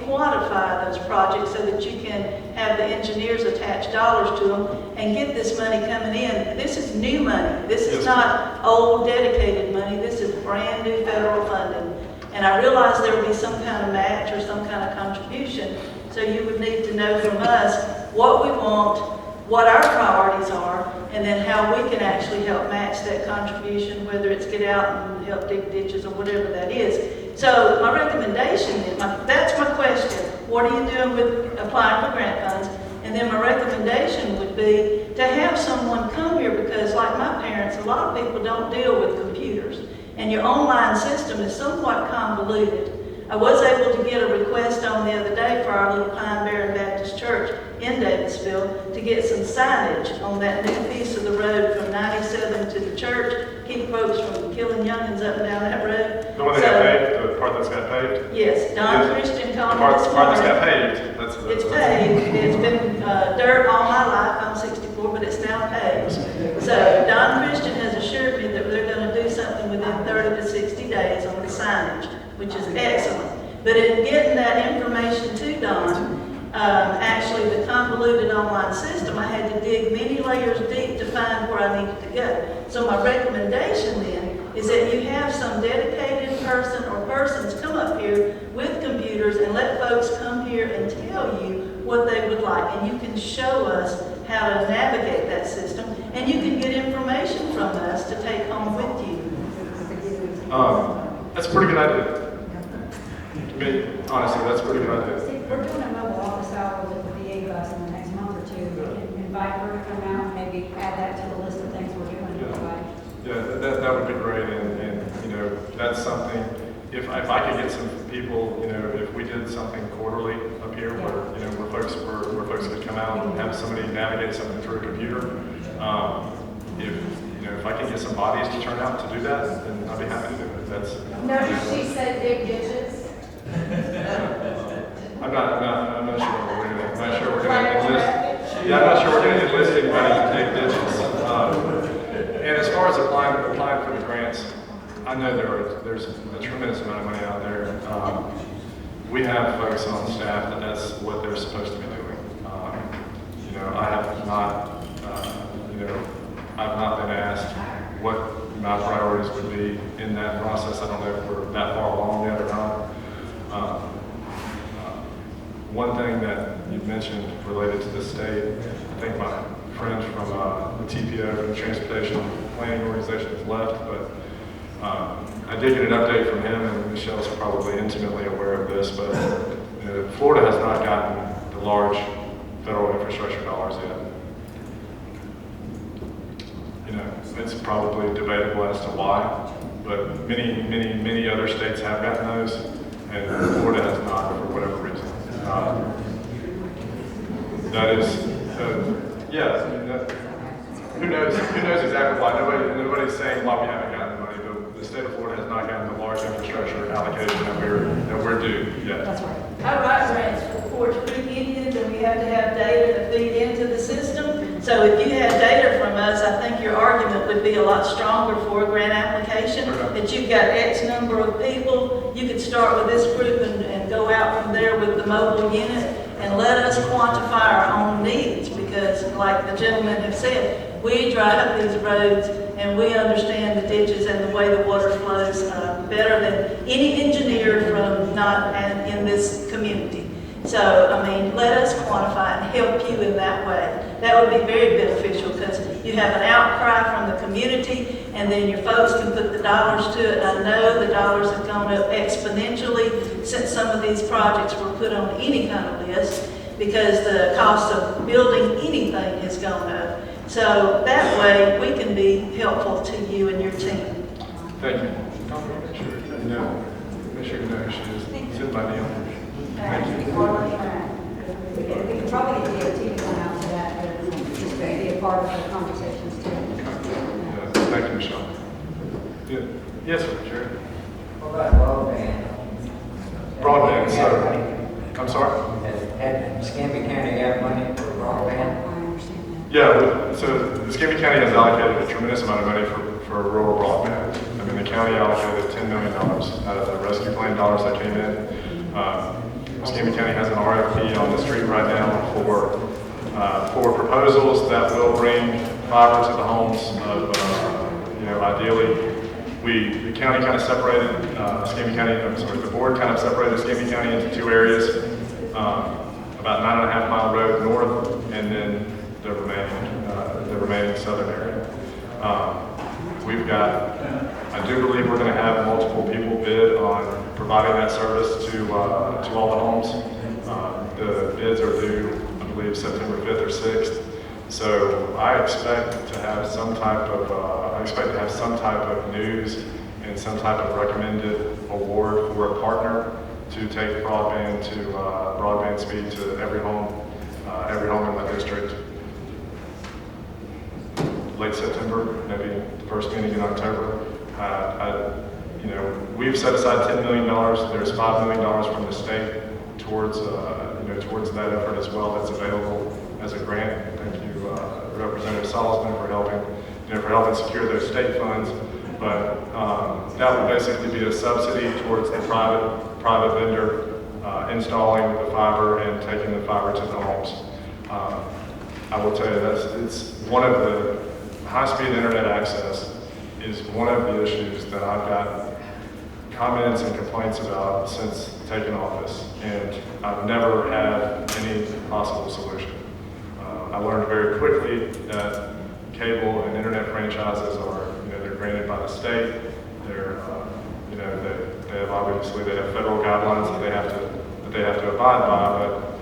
quantify those projects so that you can have the engineers attach dollars to them and get this money coming in? This is new money. This is not old dedicated money. This is brand new federal funding. And I realize there will be some kind of match or some kind of contribution. So you would need to know from us what we want, what our priorities are, and then how we can actually help match that contribution, whether it's get out and help dig ditches or whatever that is. So my recommendation is, that's my question. What are you doing with applying for grant funds? And then my recommendation would be to have someone come here, because like my parents, a lot of people don't deal with computers. And your online system is somewhat convoluted. I was able to get a request on the other day for our little Pine Barren Baptist Church in Davisville to get some signage on that new piece of the road from 97 to the church, keep folks from killing youngins up and down that road. The one that got paved, the part that's got paved? Yes, Don Christian called me this morning. The part that's got paved. It's paved. It's been dirt all my life. I'm 64, but it's now paved. So Don Christian has assured me that they're going to do something within 30 to 60 days on the signage, which is excellent. But in getting that information to Don, actually the convoluted online system, I had to dig many layers deep to find where I needed to go. So my recommendation then is that you have some dedicated person or persons come up here with computers and let folks come here and tell you what they would like. And you can show us how to navigate that system, and you can get information from us to take home with you. That's a pretty good idea. To me, honestly, that's a pretty good idea. We're doing a mobile office hour with the VA bus in the next month or two. We can invite her to come out, maybe add that to the list of things we're doing. Yeah, that would be great, and you know, that's something, if I could get some people, you know, if we did something quarterly up here where, you know, where folks could come out and have somebody navigate something through a computer, if I can get some bodies to turn out to do that, then I'd be happy to do it. Notice she said dig ditches. I'm not sure we're gonna enlist. Yeah, I'm not sure we're gonna enlist anybody to dig ditches. And as far as applying for the grants, I know there's a tremendous amount of money out there. We have folks on staff that's what they're supposed to be doing. You know, I have not, I've not been asked what my priorities would be in that process. I don't know if we're that far along yet or not. One thing that you mentioned related to the state, I think my friend from the TPO, the Transportation Planning Organization, has left, but I did get an update from him, and Michelle's probably intimately aware of this, but you know, Florida has not gotten the large federal infrastructure dollars yet. You know, it's probably debatable as to why, but many other states have gotten those, and Florida has not for whatever reason. That is, yeah. I mean, who knows exactly why? Nobody's saying why we haven't gotten the money, but the state of Florida has not gotten the large infrastructure allocation that we're due yet. That's right. I write grants for Forge Creek Indians, and we have to have data to feed into the system. So if you had data from us, I think your argument would be a lot stronger for a grant application. That you've got X number of people, you could start with this group and go out from there with the mobile unit and let us quantify our own needs, because like the gentlemen have said, we drive these roads and we understand the ditches and the way the water flows better than any engineer from not in this community. So, I mean, let us quantify and help you in that way. That would be very beneficial, because you have an outcry from the community, and then your folks can put the dollars to it. I know the dollars have gone up exponentially since some of these projects were put on any kind of list, because the cost of building anything has gone up. So that way, we can be helpful to you and your team. Thank you. Make sure you know who she is. It's in my deal. Thank you. We can probably get DOT to come out to that, but just be a part of the conversations too. Thank you, Michelle. Yeah. Yes, sir, Jerry. What about broadband? Broadband, so, I'm sorry? Had Escambia County got money for broadband? Yeah, so Escambia County has allocated a tremendous amount of money for rural broadband. I mean, the county allocated $10 million out of the rescue plan dollars that came in. Escambia County has an RFP on the street right now for proposals that will bring fiber to the homes of, ideally, the county kind of separated the board kind of separated Escambia County into two areas, about 9.5 mile road north, and then the remaining southern area. I do believe we're going to have multiple people bid on providing that service to all the homes. The bids are due, I believe, September 5th or 6th. So I expect to have some type of news and some type of recommended award for a partner to take broadband speed to every home in my district. Late September, maybe the first meeting in October. We've set aside $10 million. There's $5 million from the state towards that effort as well. That's available as a grant. Thank you, Representative Salzman, for helping secure those state funds. But that would basically be a subsidy towards the private vendor installing the fiber and taking the fiber to the homes. I will tell you it's one of the high-speed internet access is one of the issues that I've got comments and complaints about since taking office, and I've never had any possible solution. I learned very quickly that cable and internet franchises are, they're granted by the state. They're, they have obviously they have federal guidelines that they have to abide by, but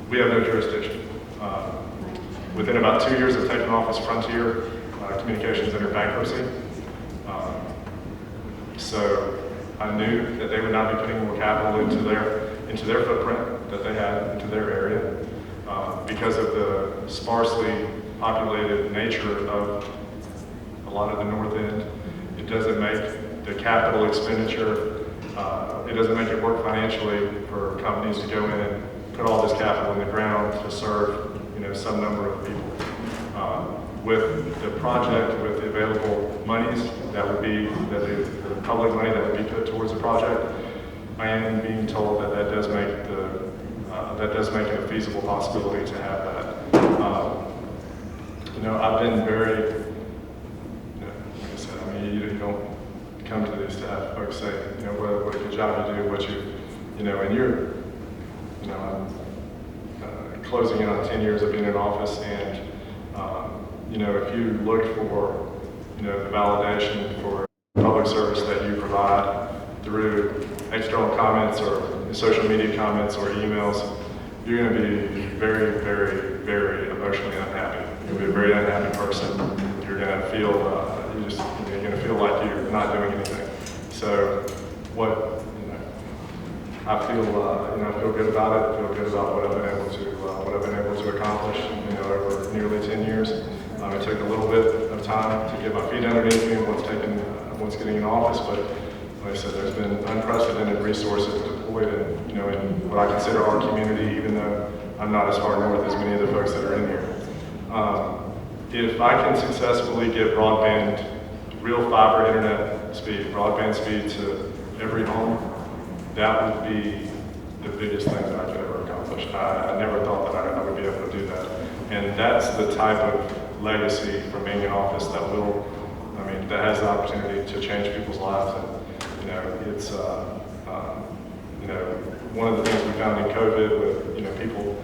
we have no jurisdiction. Within about 2 years of taking office, Frontier Communications entered bankruptcy. So I knew that they would not be putting more capital into their footprint that they had into their area because of the sparsely populated nature of a lot of the north end. It doesn't make the capital expenditure, it doesn't make it work financially for companies to go in and put all this capital in the ground to serve some number of people. With the project, with the available monies that would be, the public money that would be put towards the project, I am being told that that does make it a feasible possibility to have that. I've been very, like I said, you don't come to these to have folks say, what a good job you do, and you're, I'm closing in on 10 years of being in office, and if you look for, the validation for public service that you provide through external comments or social media comments or emails, you're going to be very, very, very emotionally unhappy. You're going to be a very unhappy person. You're going to feel, you're going to feel like you're not doing anything. So I feel good about it. I feel good about what I've been able to accomplish, over nearly 10 years. It took a little bit of time to get my feet underneath me once getting in office, but like I said, there's been unprecedented resources deployed in what I consider our community, even though I'm not as far north as many of the folks that are in here. If I can successfully get broadband, real fiber internet speed, broadband speed to every home, that would be the biggest thing that I could ever accomplish. I never thought that I would be able to do that. And that's the type of legacy from being in office that that has the opportunity to change people's lives. And, it's, one of the things we found in COVID with, people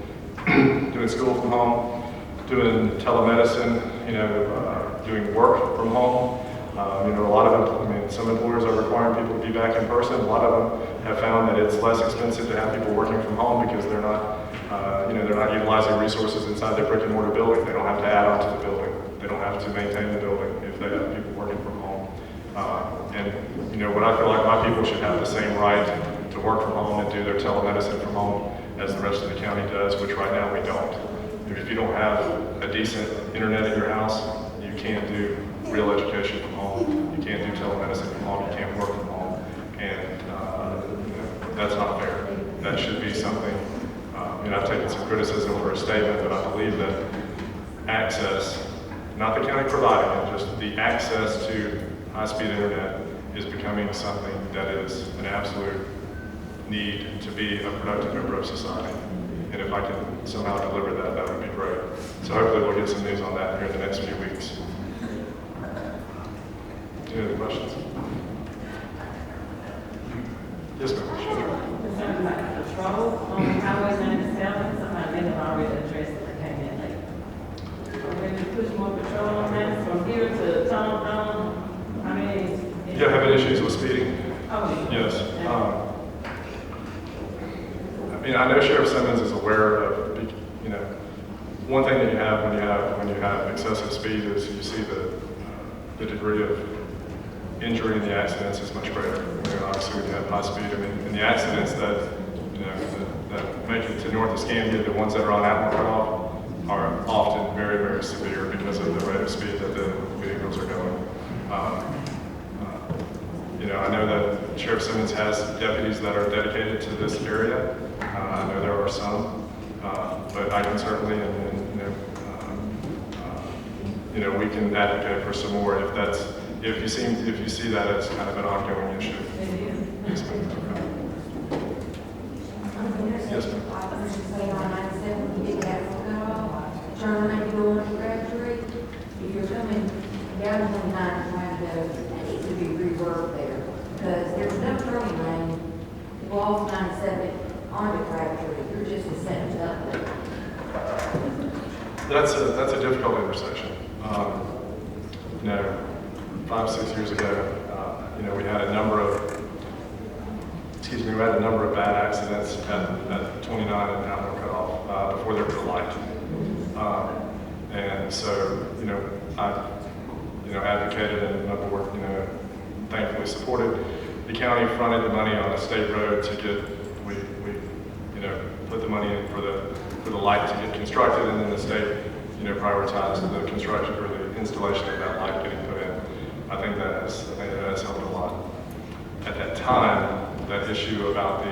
doing school from home, doing telemedicine, doing work from home. A lot of some employers are requiring people to be back in person. A lot of them have found that it's less expensive to have people working from home because they're not, they're not utilizing resources inside their brick and mortar building. They don't have to add on to the building. They don't have to maintain the building if they have people working from home. What I feel like my people should have the same right to work from home and do their telemedicine from home as the rest of the county does, which right now we don't. If you don't have a decent internet in your house, you can't do real education from home. You can't do telemedicine from home. You can't work from home. And that's not fair. That should be something, I've taken some criticism for a statement, but I believe that access, not the county providing it, just the access to high-speed internet is becoming something that is an absolute need to be a productive member of society. And if I can somehow deliver that, that would be great. So hopefully we'll get some news on that here in the next few weeks. Any other questions? Yes, ma'am. Concerning like patrol on Highway 97, somebody may have already addressed it, I came in late. Are we going to push more patrol on that from here to Tom? You having issues with speeding? Oh, yes. I know Sheriff Simmons is aware of, one thing that you have when you have excessive speed is you see the degree of injury in the accidents is much greater. Obviously, when you have high speed, and the accidents that that make it to north of Scandia, the ones that are on Atmore are often very, very severe because of the rate of speed that the vehicles are going. I know that Sheriff Simmons has deputies that are dedicated to this area. I know there are some, but I can certainly, we can advocate for some more if you see that as kind of an ongoing issue. Yes, ma'am. Yes, Turn lane going to Crabtree, if you're coming down 29 trying to go, that needs to be reworked there. Because there's no turning lane to go off 97 onto Crabtree. You're just a sentence up there. That's 5, 6 years ago, you know, we had a number of bad accidents at 29 and Outdoor Cutoff before there was a light. And so, you know, I, you know, advocated and my board, you know, thankfully supported. The county fronted the money on a state road to get, we you know, put the money in for the light to get constructed, and then the state, you know, prioritized the construction or the installation of that light getting put in. I think that has helped a lot. At that time, that issue about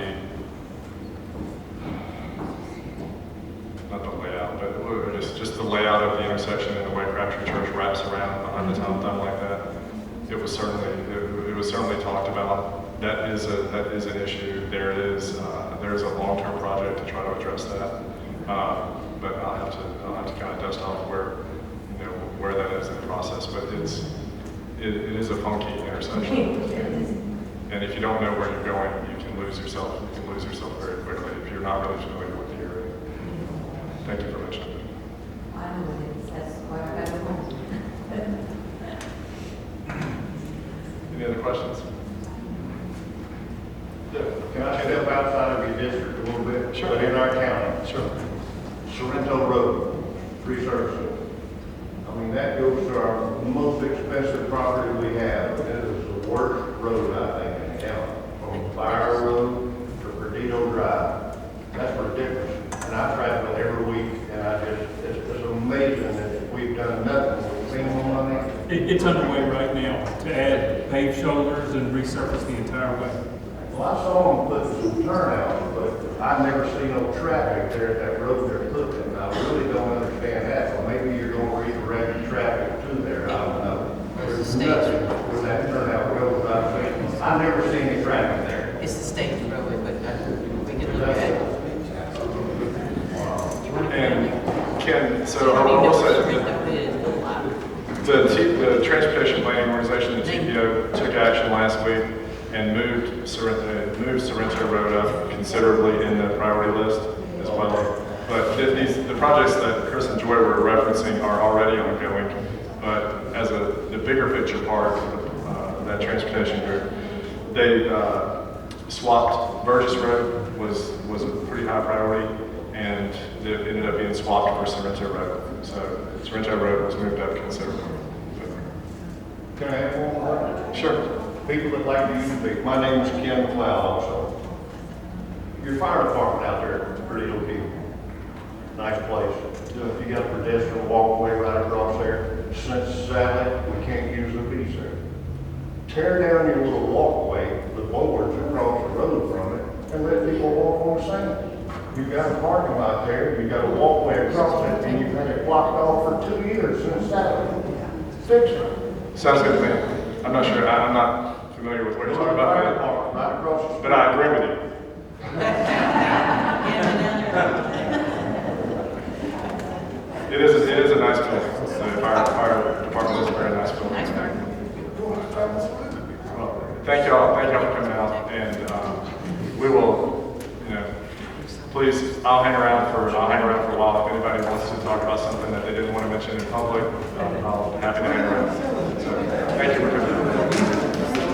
not the layout, but just the layout of the intersection and the way Crabtree Church wraps around behind the Tom Thumb like that, it was certainly talked about. That is an issue. There's a long-term project to try to address that. But I'll have to kind of dust off where that is in the process. But it is a funky intersection. And if you don't know where you're going, you can lose yourself. You can lose yourself very quickly if you're not really familiar with the area. Thank you for mentioning it. I know what it is, that's why I got it. Any other questions? Can I step outside of your district a little bit? Sure. But in our county. Sure. Sorrento Road, resurfacing. I mean, that goes to our most expensive property we have. It is the worst road, I think, in the county. From Fire Road to Perdido Drive. That's ridiculous. And I travel every week, and it's amazing that we've done nothing. We've seen no money. It's underway right now to add paved shoulders and resurface the entire way. Well, I saw them put some turnouts, but I never see no traffic there at that road they're putting. I really don't understand that. Well, maybe you're going to redirect traffic to there. I don't know. There's nothing where that turnout road. I never seen any traffic there. It's the state roadway, but we can look at it. And Ken, so I will say the Transportation Planning Organization, the TPO, took action last week and moved Sorrento Road up considerably in the priority list as well. But the projects that Chris and Joy were referencing are already ongoing. But as the bigger picture part of that transportation group, they swapped Burgess Road was a pretty high priority, and it ended up being swapped for Sorrento Road. So Sorrento Road was moved up considerably. Can I have one more? Sure. People that like to use the, my name is Ken McLeod also. Your fire department out there, pretty okay. Nice place. You got a pedestrian walkway right across there. Since Saturday, we can't use the beach there. Tear down your little walkway, the boards across the road from it, and let people walk on the sand. You've got a parking lot there, you've got a walkway across it, and you've had it blocked off for 2 years since Saturday. Fix it. Sounds good to me. I'm not sure. I'm not familiar with what you're talking about, right across the street. but I agree with you. It is a nice building. The fire department is a very nice building. Well, thank y'all for coming out, and we will, you know, please, I'll hang around for a while. If anybody wants to talk about something that they didn't want to mention in public, I'll be happy to hang around. So, thank you for coming.